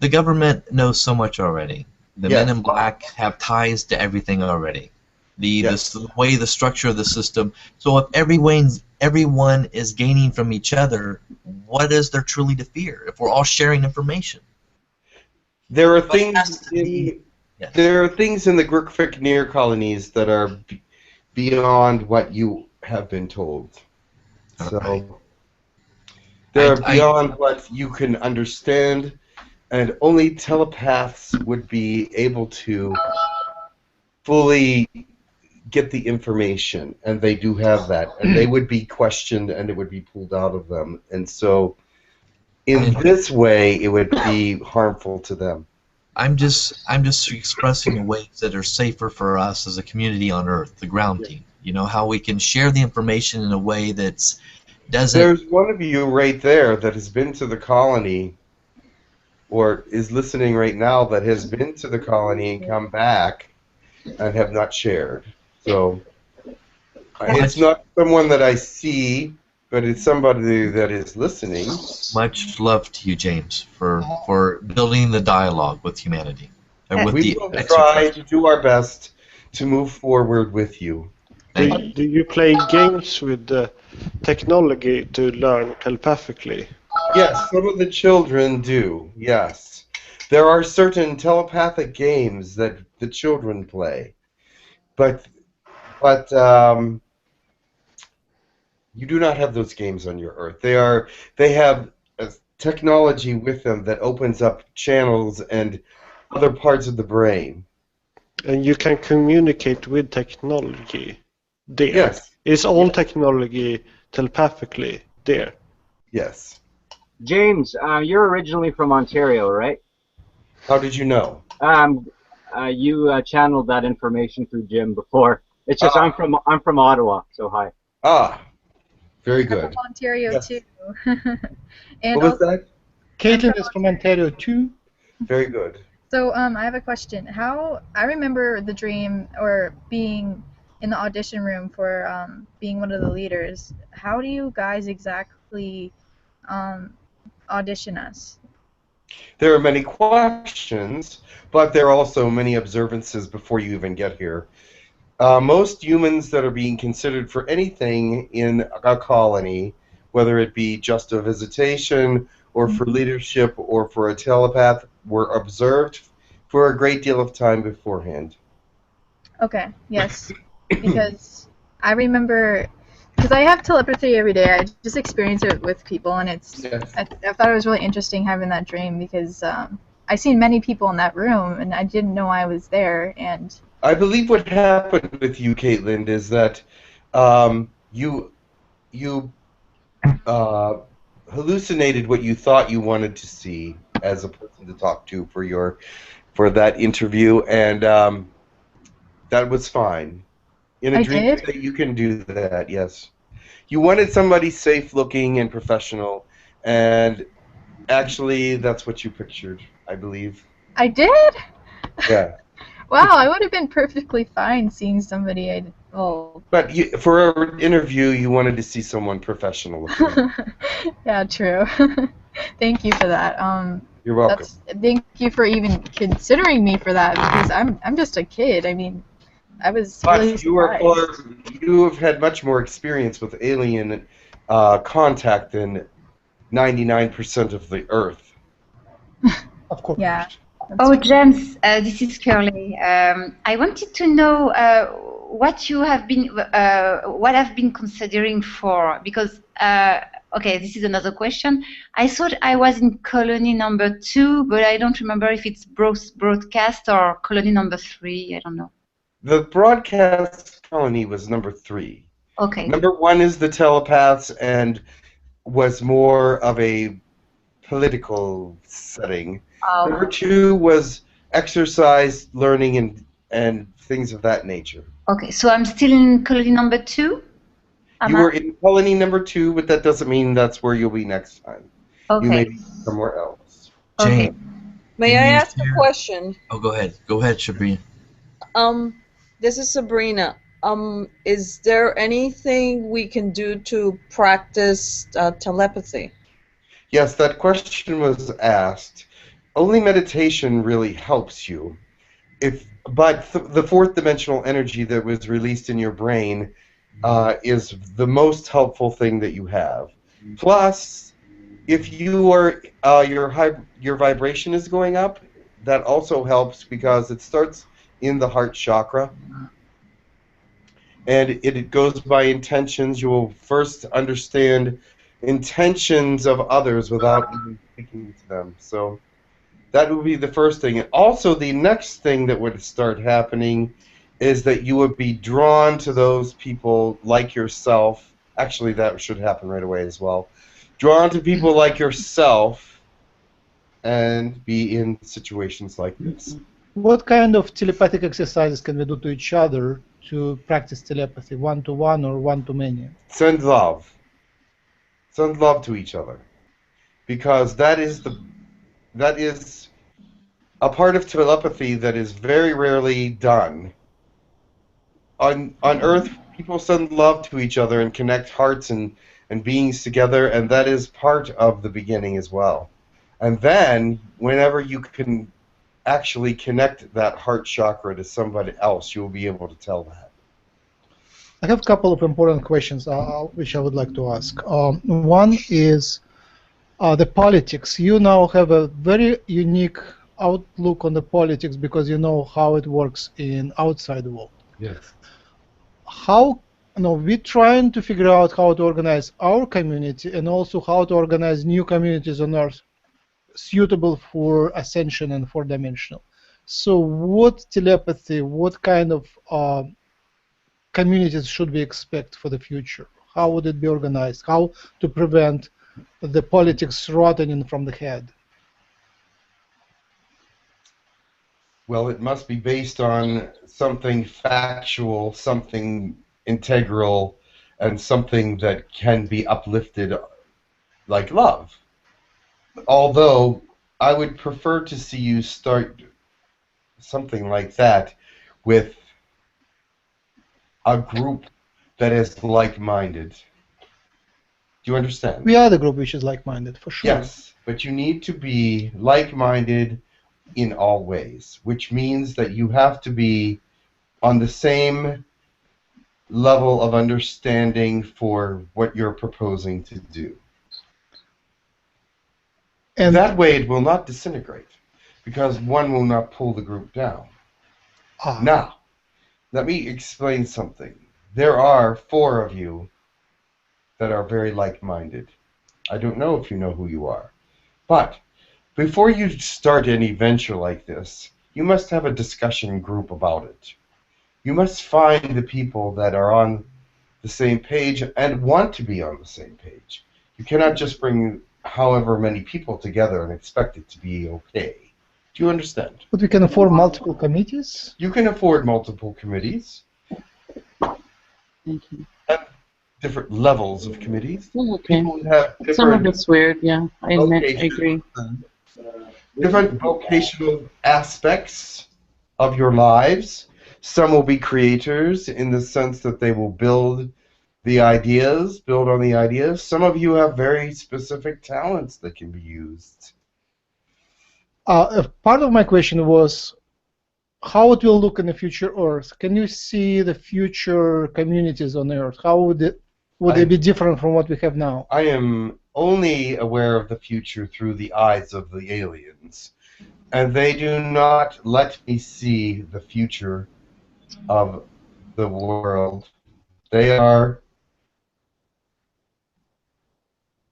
The government knows so much already. The men in black have ties to everything already. The way, the structure of the system. So if everyone is gaining from each other, what is there truly to fear if we're all sharing information? There are things there are things in the Girk Fitneer colonies that are beyond what you have been told. So they're beyond what you can understand, and only telepaths would be able to fully get the information, and they do have that, and they would be questioned, and it would be pulled out of them, and so in this way, it would be harmful to them. I'm just expressing ways that are safer for us as a community on Earth, the ground team. You know, how we can share the information in a way that's doesn't. There's one of you right there that has been to the colony, or is listening right now, that has been to the colony and come back and have not shared. So it's not someone that I see, but it's somebody that is listening. Much love to you, James, for building the dialogue with humanity. We will try to do our best to move forward with you. Do you play games with the technology to learn telepathically? Yes, some of the children do, yes. There are certain telepathic games that the children play. But you do not have those games on your Earth. They have a technology with them that opens up channels and other parts of the brain. And you can communicate with technology there. Yes. Is all technology telepathically there? Yes. James, you're originally from Ontario, right? How did you know? You channeled that information through Jim before. It's just I'm from Ottawa, so hi. Ah, very good. I'm from Ontario too. And what was that? Caitlin is from Ontario too. Very good. So I have a question. I remember the dream or being in the audition room for being one of the leaders. How do you guys exactly audition us? There are many questions, but there are also many observances before you even get here. Most humans that are being considered for anything in a colony, whether it be just a visitation or for leadership or for a telepath, were observed for a great deal of time beforehand. Okay, yes. Because I remember, because I have telepathy every day, I just experience it with people, and it's. Yes. I thought it was really interesting having that dream because I seen many people in that room, and I didn't know I was there, and. I believe what happened with you, Caitlin, is that you hallucinated what you thought you wanted to see as a person to talk to for that interview, and that was fine. In a dream state, you can do that, yes. You wanted somebody safe-looking and professional, and actually, that's what you pictured, I believe. I did? Yeah. Wow, I would have been perfectly fine seeing somebody But for an interview, you wanted to see someone professional. Yeah, true. Thank you for that. You're welcome. Thank you for even considering me for that because I'm just a kid. I mean, I was really surprised. You have had much more experience with alien contact than 99% of the Earth. Of course. Yeah. Oh, James, this is Curly. I wanted to know what you have been, what I've been considering for, because, okay, this is another question. I thought I was in colony number 2, but I don't remember if it's broadcast or colony number 3. I don't know. The broadcast colony was number 3. Okay. Number 1 is the telepaths and was more of a political setting. Oh. Number 2 was exercise, learning, and things of that nature. Okay, so I'm still in colony number 2? You were in colony number 2, but that doesn't mean that's where you'll be next time. Okay. You may be somewhere else. Okay. May I ask a question? Oh, go ahead. Go ahead, Sabrina. This is Sabrina. Is there anything we can do to practice telepathy? Yes, that question was asked. Only meditation really helps you. But the fourth dimensional energy that was released in your brain is the most helpful thing that you have. Plus, if you are your vibration is going up, that also helps because it starts in the heart chakra. And it goes by intentions. You will first understand intentions of others without even speaking to them. So that would be the first thing. And also the next thing that would start happening is that you would be drawn to those people like yourself. Actually, that should happen right away as well. Drawn to people like yourself and be in situations like this. What kind of telepathic exercises can we do to each other to practice telepathy, one-to-one or one-to-many? Send love. Send love to each other. Because that is a part of telepathy that is very rarely done. On Earth, people send love to each other and connect hearts and beings together, and that is part of the beginning as well. And then, whenever you can actually connect that heart chakra to somebody else, you will be able to tell that. I have a couple of important questions which I would like to ask. One is the politics. You now have a very unique outlook on the politics because you know how it works in outside world. Yes. How, we're trying to figure out how to organize our community and also how to organize new communities on Earth suitable for ascension and four-dimensional. So what telepathy, what kind of communities should we expect for the future? How would it be organized? How to prevent the politics rotting from the head? Well, it must be based on something factual, something integral, and something that can be uplifted like love. Although, I would prefer to see you start something like that with a group that is like-minded. Do you understand? We are the group which is like-minded, for sure. Yes, but you need to be like-minded in all ways, which means that you have to be on the same level of understanding for what you're proposing to do. And that way it will not disintegrate, because one will not pull the group down. Now, let me explain something. There are 4 of you that are very like-minded. I don't know if you know who you are. But before you start any venture like this, you must have a discussion group about it. You must find the people that are on the same page and want to be on the same page. You cannot just bring however many people together and expect it to be okay. Do you understand? But we can afford multiple committees? You can afford multiple committees. Thank you. And different levels of committees. Okay. People have different Some of it's weird, yeah. I agree. Different vocational aspects of your lives. Some will be creators in the sense that they will build on the ideas. Some of you have very specific talents that can be used. Part of my question was how it will look in the future Earth. Can you see the future communities on Earth? How would they be different from what we have now? I am only aware of the future through the eyes of the aliens. And they do not let me see the future of the world. They are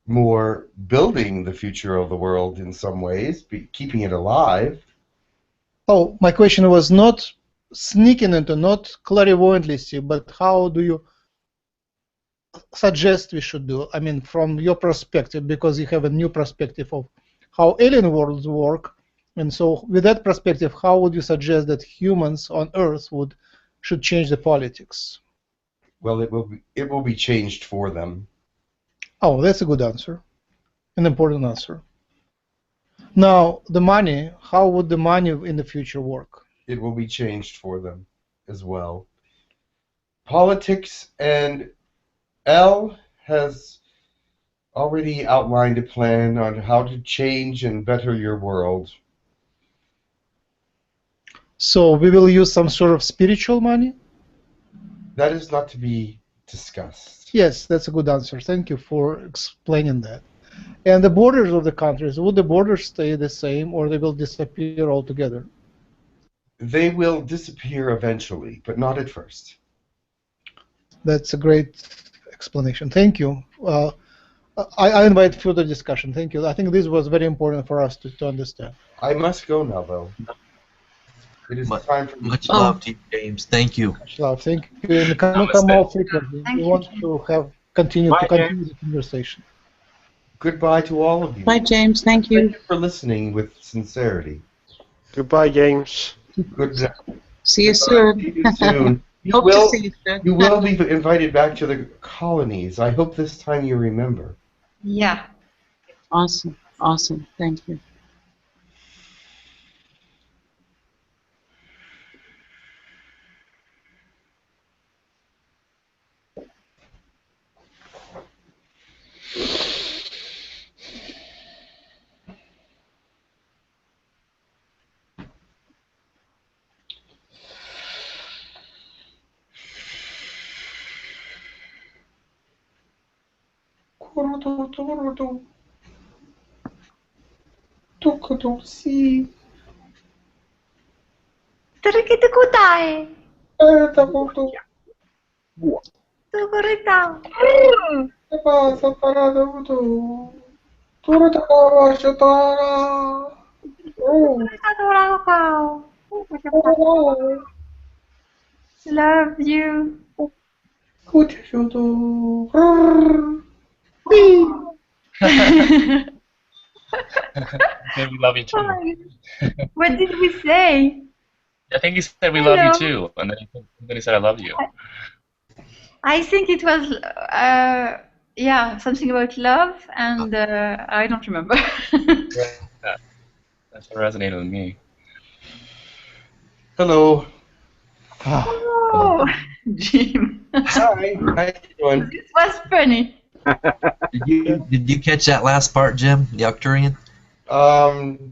more building the future of the world in some ways, keeping it alive. Oh, my question was not sneaking into, not clairvoyantly see, but how do you suggest we should do? I mean, from your perspective, because you have a new perspective of how alien worlds work, and so with that perspective, how would you suggest that humans on Earth should change the politics? Well, it will be changed for them. Oh, that's a good answer, an important answer. Now, the money, how would the money in the future work? It will be changed for them as well. Politics, and L has already outlined a plan on how to change and better your world. So we will use some sort of spiritual money? That is not to be discussed. Yes, that's a good answer. Thank you for explaining that. And the borders of the countries, will the borders stay the same or they will disappear altogether? They will disappear eventually, but not at first. That's a great explanation. Thank you. I invite further discussion. Thank you. I think this was very important for us to understand. I must go now, though. It is time for much love to you, James. Thank you. Much love. Thank you. And come more frequently. We want to continue the conversation. Goodbye to all of you. Bye, James. Thank you. Thank you for listening with sincerity. Goodbye, James. Good night. See you soon. See you soon. Hope to see you soon. You will be invited back to the colonies. I hope this time you remember. Yeah. Awesome. Awesome. Thank you. Tukutai. Tukurita. Love you. Okay, we love you too. What did we say? I think he said we love you too, and then he said I love you. I think it was, yeah, something about love, and I don't remember. That's what resonated with me. Hello. Oh, Jim. Hi. How you doing? This was funny. Did you catch that last part, Jim? The Arcturian?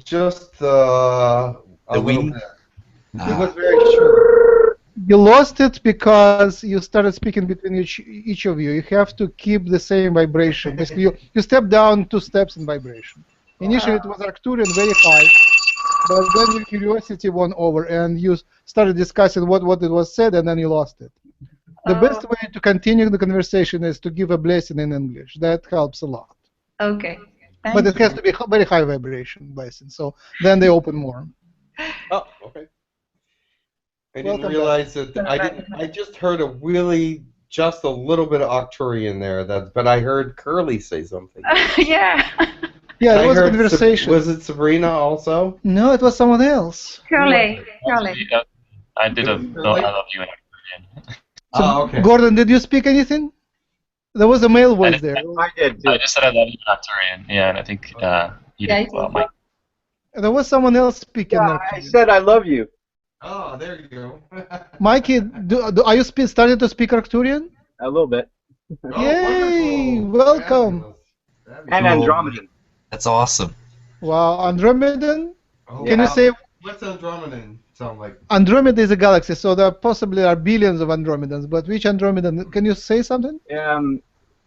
Just a weenie? little bit. It was very short. You lost it because you started speaking between each of you. You have to keep the same vibration. Basically, you step down 2 steps in vibration. Initially, it was Arcturian, very high, but then your curiosity won over, and you started discussing what it was said, and then you lost it. The best way to continue the conversation is to give a blessing in English. That helps a lot. Okay. But it has to be very high vibration blessing, so then they open more. Oh, okay. I didn't realize that. I just heard just a little bit of Arcturian there. But I heard Curly say something. Yeah. Yeah, it was a conversation. Was it Sabrina also? No, it was someone else. Curly. I did I love you in Arcturian. So, okay. Gordon, did you speak anything? There was a male voice there. I did too. I just said I love you in Arcturian. Yeah, and I think you did well, Mike. There was someone else speaking. Yeah, I said I love you. Oh, there you go. Mikey, are you starting to speak Arcturian? A little bit. Yay! Welcome. And Andromedan. That's awesome. Wow, Andromedan? Oh, Can you say... What's Andromedan sound like? Andromeda is a galaxy, so there possibly are billions of Andromedans, but which Andromedan? Can you say something?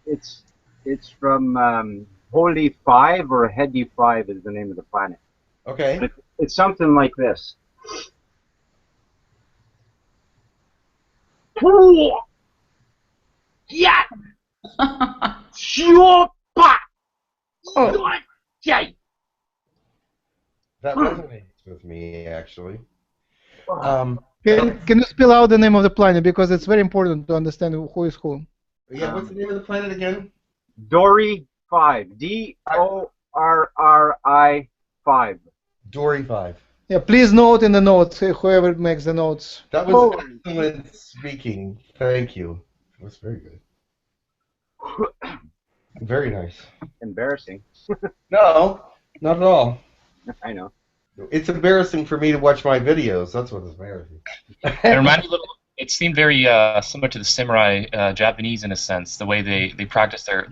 It's from Holy 5 or Hedi 5 is the name of the planet. Okay. But it's something like this. Yeah. That resonates with me, actually. Can you spell out the name of the planet, because it's very important to understand who is who? Yeah, what's the name of the planet again? Dory 5. D-O-R-R-I 5. Dory 5. Yeah, please note in the notes, whoever makes the notes. That was excellent speaking. Thank you. It was very good. Very nice. Embarrassing. No, not at all. I know. It's embarrassing for me to watch my videos. That's what is embarrassing. It reminded me a little. It seemed very similar to the samurai Japanese in a sense. The way they practice their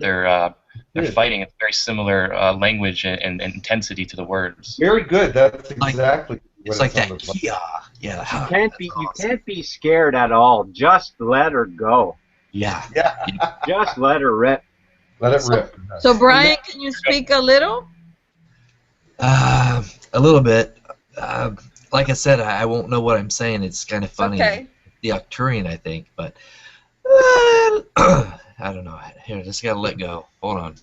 fighting. It's very similar language and intensity to the words. Very good. That's exactly. It's like that. Yeah. You can't be scared at all. Just let her go. Yeah. Just let her rip. Let it rip. So Brian, can you speak a little? A little bit. Like I said, I won't know what I'm saying. It's kind of funny. Okay. The Arcturian, I think, but I don't know. Here, just gotta let go. Hold on.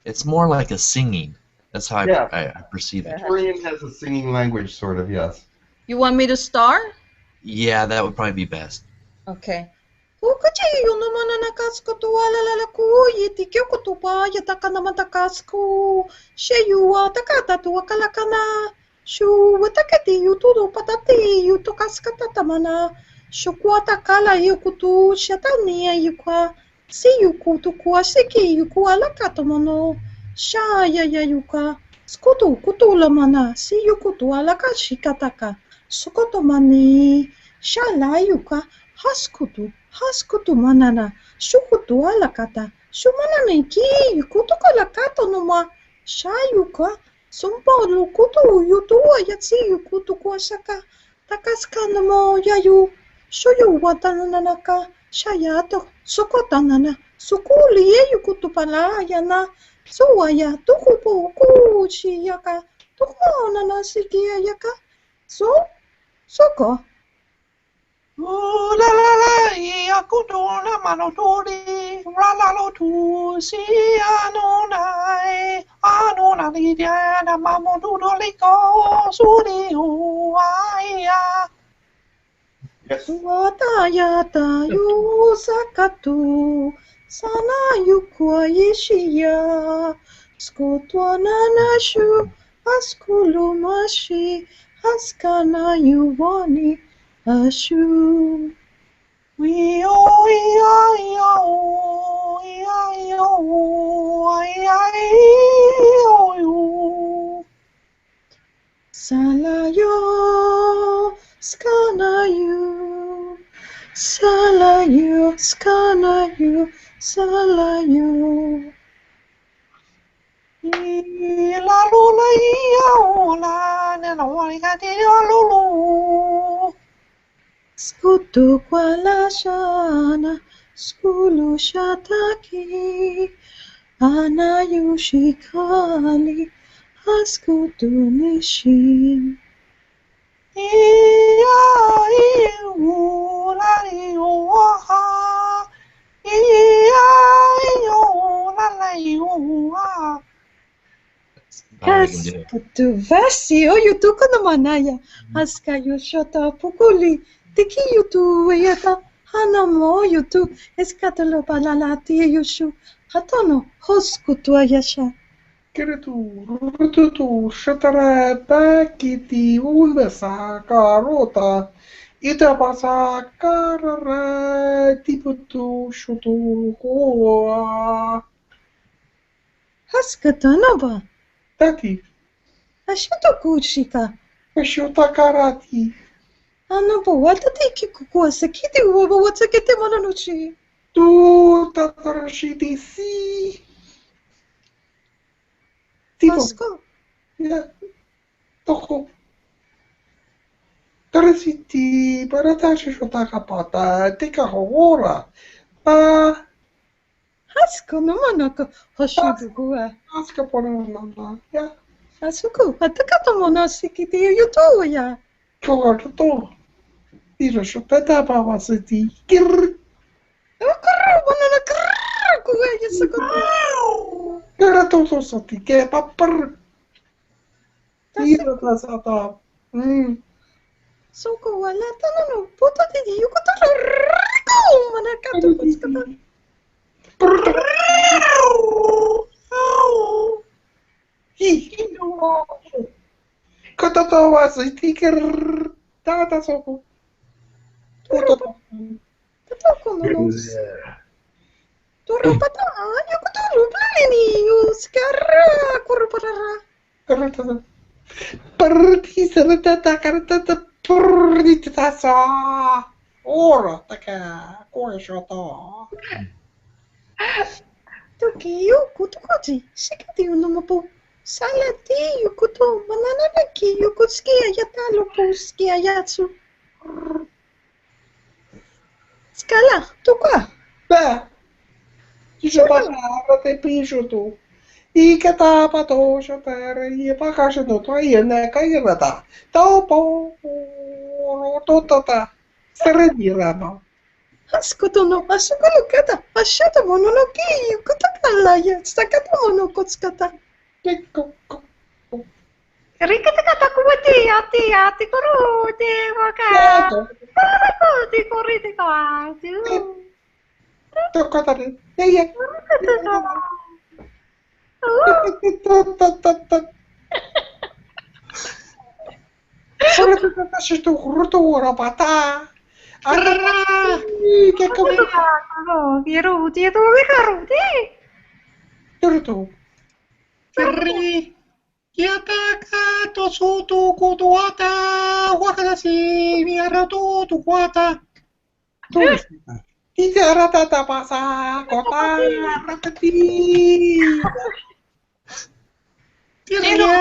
It's more like a singing. That's how I perceive it. Arcturian has a singing language, sort of, yes. You want me to start? Yeah, that would probably be best. Okay. Sukutwa Sukotomani Shalayuka Haskutu manana Shukutu alakata Shumanani ki Yukutuka lakato numa Shayuka Sumpa lukutu yutua yatsi yukutu kwasaka Takaskanamo yayu Shoyu watananaka Shayato Sokotanana Sukuli yukutu palayana Suwaya tukupu kuchiyaka Tukonana sikiyaka Soko. Oh la la la, yakudona manodori, ralalo tu si anonai, anona lidiana mamodudo liko suri uaya. Yes. Watayata yu sakatu, sana yukwa yishiya, skotwana nashu, askulumashi, askana yuwani. Ashu. We oh Salayo, skanayu, salayu, skanayu, salayu. La lula la nena wanga di lulu. Skutu kwala shana, skulu shataki, anayushikali, askutu nishin. Askutu vasi, oyutuko no manaya, askayu shota pukuli. Tiki yutu yata hanamo yutu eskatalo balalati yushu hatono hoskutu ayasha. Kiritu rututu shatara bakiti ulbasa karota itabasa karara tiputu shutu hoa. Haskatanova. Tati. Ashuto kuchika. Ashuta karati. Anobo wata tiki kukua sakiti uwa wata kete mananuchi. Tu tatarashiti si. Hasko. Yeah. Toko. Tarasiti, baratashi shotakapata, tika hora. Ah, Hasko no manaka hashudu gua. aska ponana. Ya, Asuku, atakato monasikiti yuto ya. kogato. Ira shotata babasiti. Kir. Okoro banana krrrr gua yasakoto. Karato soti ke papar. Ira tasata. Soko wala tanano, puto di yukoto rrrrko manakato kuskata. Katato wasiti kir. Tata soko. Katoko no. Turupata, yukoto rublani, yuskara kurparara. Karata. Parti saratata karatata purritata sa. Ora taka koishoto. Toki yukoto koji, shikati unomapo. Salati yukoto, banana ki yukotski ayatalo poski ayatsu. Scala, tu qua? Beh, dice te pisciuto. I katapato shotere, I pakashono to yene kairata. Dopo, totata. Serenirano. Ascoto no, asukolo kata, asciata mononoki, yukoto kalaya, staccato monokotskata. Rikata kata kuwati, ati kuruti, waka. Kuruti, kuriti kawatu. Toccatare. Ehi. Sono stato curto pata. Arra! Che come? No, Yeruti, dove caruti? Curto. Ferri. Yataka to sutu kutuata. Wakasi mi arrato tu kuata. Tiga rata pasa kota ratati. Tiro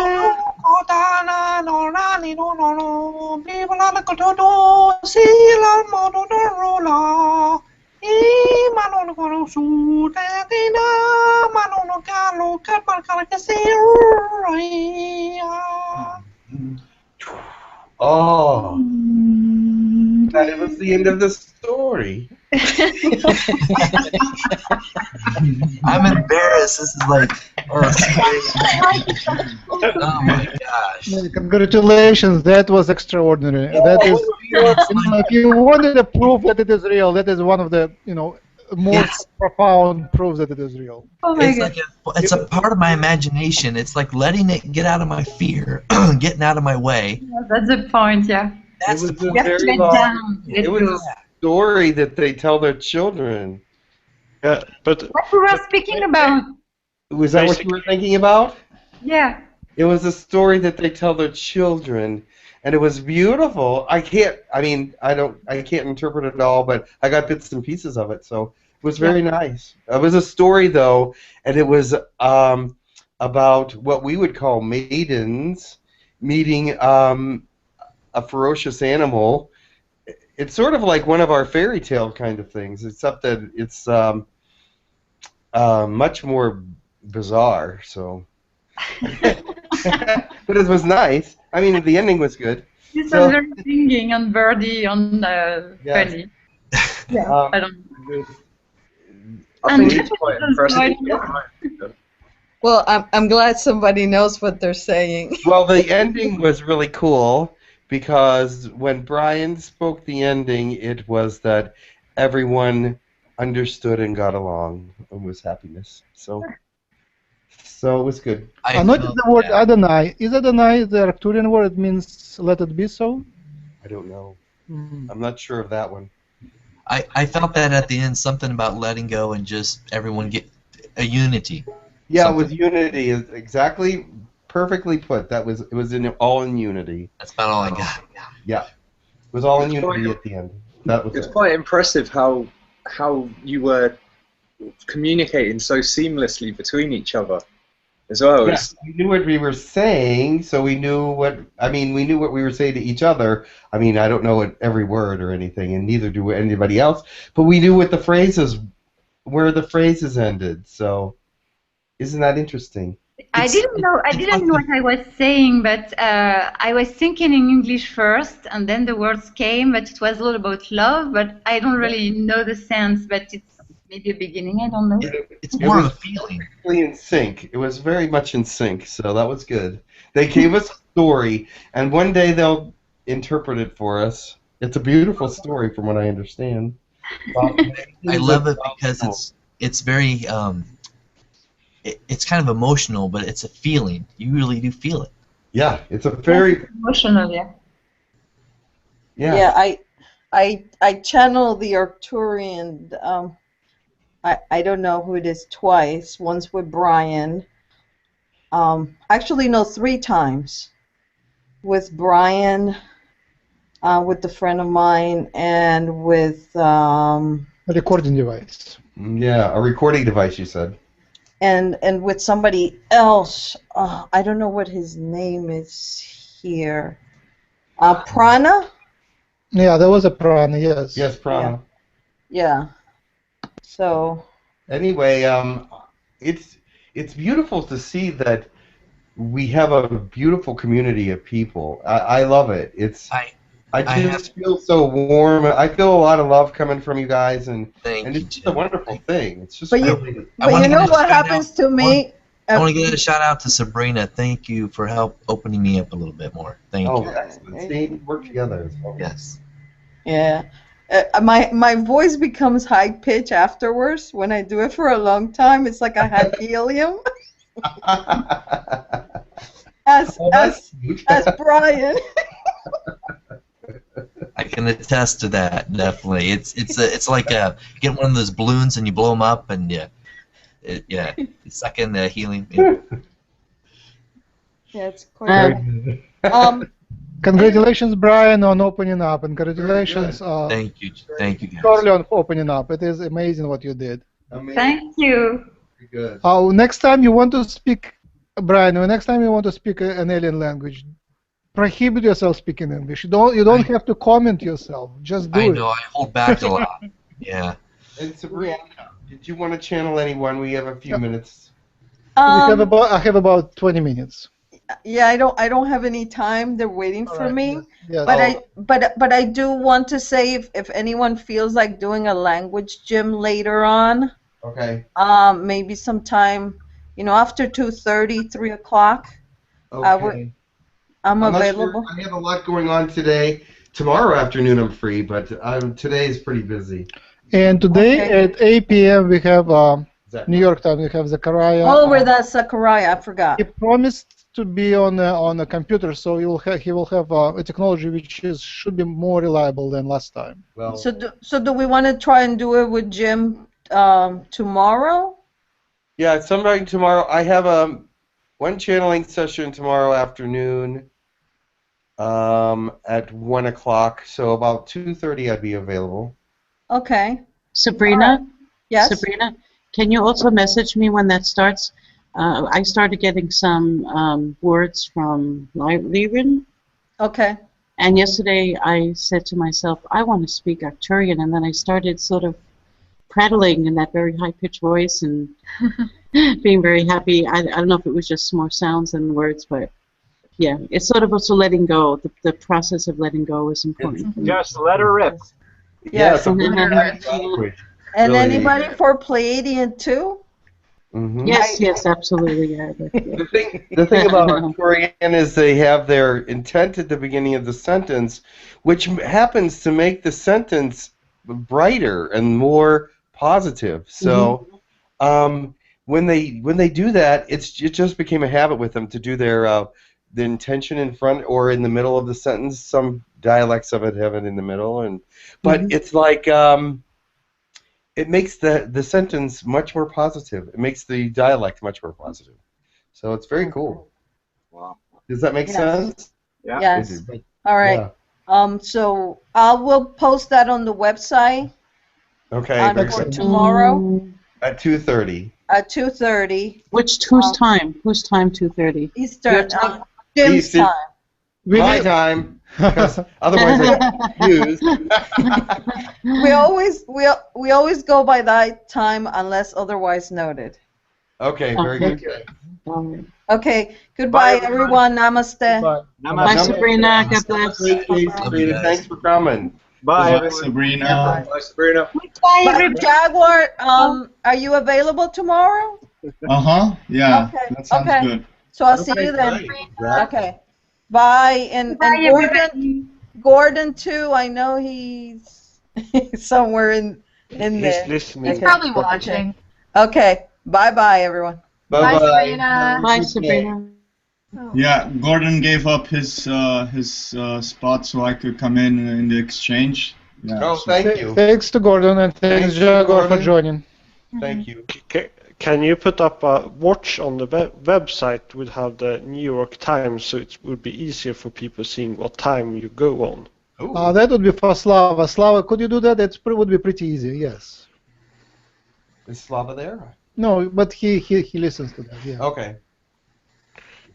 kota na no rani no no no. Viva la kotodo sila mono no no. I mano no su tina mano no calo kapal Oh, that was the end of the story. I'm embarrassed. This is like, oh my gosh. Congratulations, that was extraordinary. That is, if you wanted a proof that it is real, that is one of the, most profound proofs that it is real. Oh my It's God. like it's a part of my imagination. It's like letting it get out of my fear, getting out of my way. Yeah, that's the point, yeah. That's the a point. very long. It was a story that they tell their children. Yeah, but What we were speaking about. Was that what you were thinking about? Yeah. It was a story that they tell their children, and it was beautiful. I can't interpret it all, but I got bits and pieces of it, so it was very nice. It was a story though, and it was about what we would call maidens meeting a ferocious animal. It's sort of like one of our fairy tale kind of things, except that it's much more bizarre. So, but it was nice. I mean, the ending was good. This was very singing and birdie and funny. Yeah, I don't know. I think it's quite impressive. Well, I'm glad somebody knows what they're saying. Well, the ending was really cool because when Brian spoke the ending, it was that everyone understood and got along and was happiness. So it was good. I noticed the word Adonai. Is Adonai the Arcturian word? It means let it be so? I don't know. I'm not sure of that one. I felt that at the end, something about letting go and just everyone get a unity. Yeah, Something. it was unity. Exactly, perfectly put. It was all in unity. That's about all I got. Yeah, it was all in unity at the end. That was It's quite impressive how you were communicating so seamlessly between each other. As well, Yeah, we knew what we were saying, so we knew what. I mean, we knew what we were saying to each other. I mean, I don't know what every word or anything, and neither do anybody else. But we knew what the phrases, where the phrases ended. So, isn't that interesting? I didn't know what I was saying, but I was thinking in English first, and then the words came. But it was all about love. But I don't really know the sense. But it's maybe a beginning. I don't know. It's more of a feeling. Really in sync. It was very much in sync. So that was good. They gave us a story, and one day they'll interpret it for us. It's a beautiful story, from what I understand. I love it because it's very. It's kind of emotional, but it's a feeling. You really do feel it. Yeah, it's a very emotional. Yeah. Yeah, I channel the Arcturian. I don't know who it is twice. Once with Brian. Actually, no, 3 times. With Brian, with a friend of mine, and with a recording device. Yeah, a recording device. You said. And with somebody else. I don't know what his name is here. Prana? Yeah, there was a Prana, yes. Yes, Prana. Yeah. So. Anyway, it's beautiful to see that we have a beautiful community of people. I love it. I just feel so warm. I feel a lot of love coming from you guys, and it's just a wonderful thing. It's just. But you know what happens to me? I want to give a shout out to Sabrina. Thank you for opening me up a little bit more. Thank you. Oh, excellent. See, we work together as well. Yes. Yeah. My voice becomes high pitch afterwards when I do it for a long time. It's like I had helium. as Brian. I can attest to that, definitely. It's like get one of those balloons and you blow them up and you suck in the helium. Yeah, it's quite. Congratulations, Brian, on opening up, and congratulations. Thank you, guys. Charlie, on opening up. It is amazing what you did. Amazing. Thank you. Good. Next time you want to speak, Brian. Next time you want to speak an alien language, prohibit yourself speaking English. You don't have to comment yourself. Just do it. I know. I hold back a lot. Yeah. And Sabrina, did you want to channel anyone? We have a few minutes. I have about 20 minutes. Yeah, I don't have any time. They're waiting for me. Yes. But I do want to say if anyone feels like doing a language gym later on. Okay. Maybe sometime, after 2:30, 3 o'clock. Okay. I'm Sure. available. I have a lot going on today. Tomorrow afternoon I'm free, but today is pretty busy. And today at 8 p.m. we have New York time. We have Zachariah. Oh, where that's Zachariah. I forgot. He promised to be on a computer, so he will have a technology which should be more reliable than last time. Well. So do we want to try and do it with Jim tomorrow? Yeah, sometime tomorrow. I have one channeling session tomorrow afternoon at 1 o'clock, so about 2:30 I'd be available. Okay. Sabrina? Yes? Sabrina, can you also message me when that starts? I started getting some words from Lyran. Okay. And yesterday I said to myself, I want to speak Arcturian, and then I started sort of prattling in that very high-pitched voice and being very happy. I don't know if it was just more sounds than words, but yeah, it's sort of also letting go. The process of letting go is important. Just let her rip. Yes. Language. And Really. anybody for Pleiadian too? Mm-hmm. Yes, absolutely. Yeah, The thing about Arcturian is they have their intent at the beginning of the sentence, which happens to make the sentence brighter and more positive. So when they do that, it just became a habit with them to do the intention in front or in the middle of the sentence. Some dialects of it have it in the middle, but it's like it makes the sentence much more positive. It makes the dialect much more positive. So it's very cool. Wow. Does that make sense? Yeah. Yes. All right. Yeah. So I will post that on the website. Okay. For tomorrow. At 2:30. At 2:30. Whose time? Whose time? 2:30. Eastern. Jim's time. My time. Because otherwise I get confused. we always go by that time unless otherwise noted. Okay, very good. Okay, goodbye, Bye, everyone. Namaste. Bye, Sabrina. God bless. Sabrina, thanks for coming. Bye, Bye, Sabrina. Bye, Sabrina. Bye, Jaguar. Are you available tomorrow? Yeah. Okay. That sounds good. So I'll see you then. Great. Okay. Bye. And Gordon too. I know he's somewhere in there. He's listening. He's probably watching. Okay. Bye, everyone. Bye, Sabrina. Bye, Sabrina. Yeah, Gordon gave up his spot so I could come in the exchange. Yeah, Oh, thank you. Thanks to Gordon and thanks Jaguar for joining. Thank you. Can you put up a watch on the website? Would have the New York Times, so it would be easier for people seeing what time you go on. That would be for Slava. Slava, could you do that? It would be pretty easy. Yes. Is Slava there? No, but he listens to that. Yeah. Okay.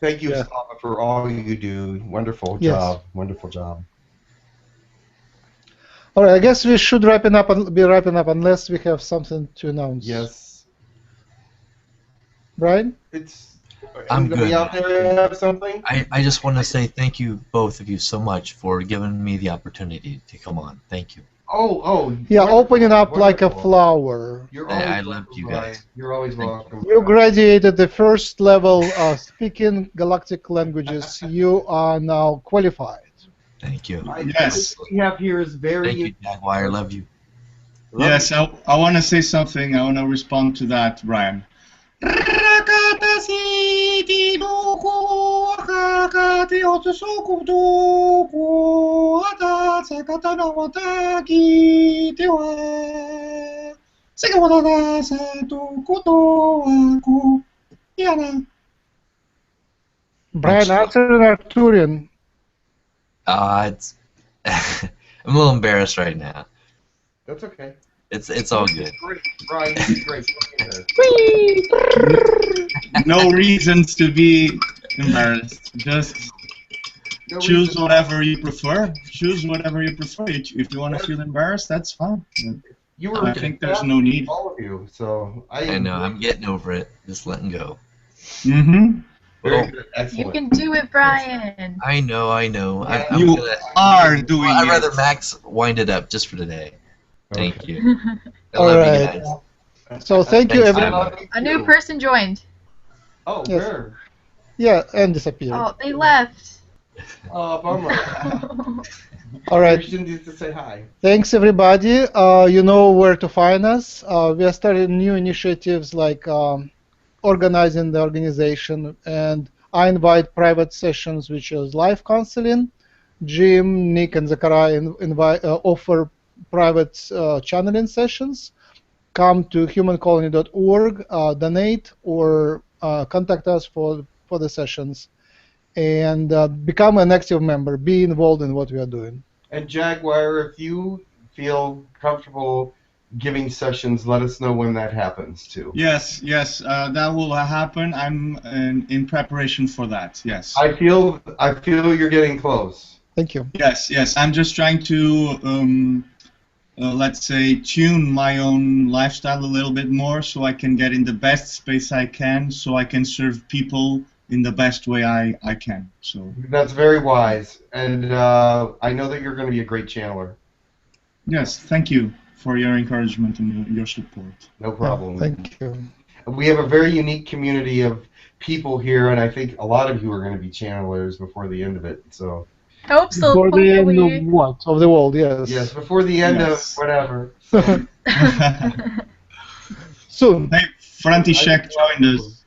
Thank you, Slava, for all you do. Wonderful job. Wonderful job. All right. I guess we should be wrapping up unless we have something to announce. Yes. Brian? I'm good. Out there have something? I just want to say thank you, both of you, so much for giving me the opportunity to come on. Thank you. Oh. Yeah, opening up like a flower. I love you guys. You're always welcome. You graduated the first level speaking galactic languages. You are now qualified. Thank you. Yes. What we have here is very. Thank you, Jaguar. I love you. Yes, I want to say something. I want to respond to that, Brian. Brian, answer an Arcturian. It's I'm a little embarrassed right now. That's okay. It's all good. Brian, you did great. No reasons to be embarrassed. Just choose whatever you prefer. Choose whatever you prefer. If you want to feel embarrassed, that's fine. I think there's no need. All of you, so I know. I'm getting over it. Just letting go. Mm-hmm. Very good. Excellent. You can do it, Brian. I know. Yeah. You are doing I'd it. rather Max wind it up just for today. Thank you. I All love right. you guys. So thank you, Thanks, everyone. A new person joined. Oh, Yes. where? Yeah, and disappeared. Oh, they left. Oh, bummer. All right. You shouldn't need to say hi. Thanks, everybody. You know where to find us. We are starting new initiatives like organizing the organization, and I invite private sessions, which is live counseling. Jim, Nick, and Zachariah offer private channeling sessions. Come to humancolony.org, donate, or contact us for the sessions, and become an active member. Be involved in what we are doing. And Jaguar, if you feel comfortable giving sessions, let us know when that happens too. Yes, that will happen. I'm in preparation for that. Yes. I feel you're getting close. Thank you. Yes. I'm just trying to, let's say, tune my own lifestyle a little bit more so I can get in the best space I can, so I can serve people in the best way I can. So. That's very wise, and I know that you're going to be a great channeler. Yes, thank you for your encouragement and your support. No problem. Thank you. We have a very unique community of people here, and I think a lot of you are going to be channelers before the end of it. So. Hope so. Before the end of what? Of the world, yes. Yes, before the end of whatever. Soon. Hey, František joined us,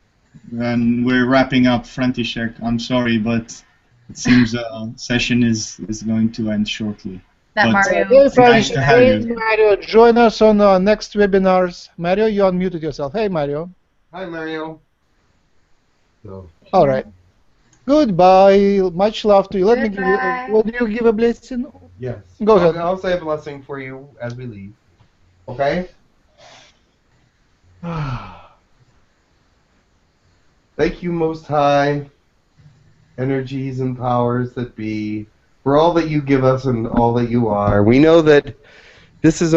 and we're wrapping up. František, I'm sorry, but it seems the session is going to end shortly. That But Mario. it's nice to have Hey, you. Mario, join us on our next webinars. Mario, you unmuted yourself. Hey, Mario. Hi, Mario. So. All right. Goodbye. Much love to you. Let me give Goodbye. you. Would you give a blessing? Yes. Go ahead. I'll say a blessing for you as we leave. Okay? Thank you, Most High, energies and powers that be, for all that you give us and all that you are. We know that this is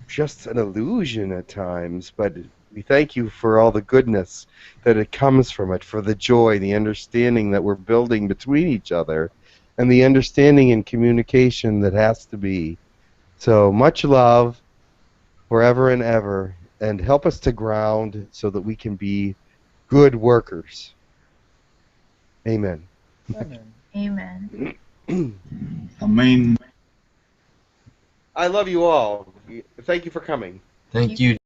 just an illusion at times, but we thank you for all the goodness that it comes from it, for the joy, the understanding that we're building between each other, and the understanding and communication that has to be. So much love forever and ever, and help us to ground so that we can be good workers. Amen. Amen. Amen. I love you all. Thank you for coming. Thank you.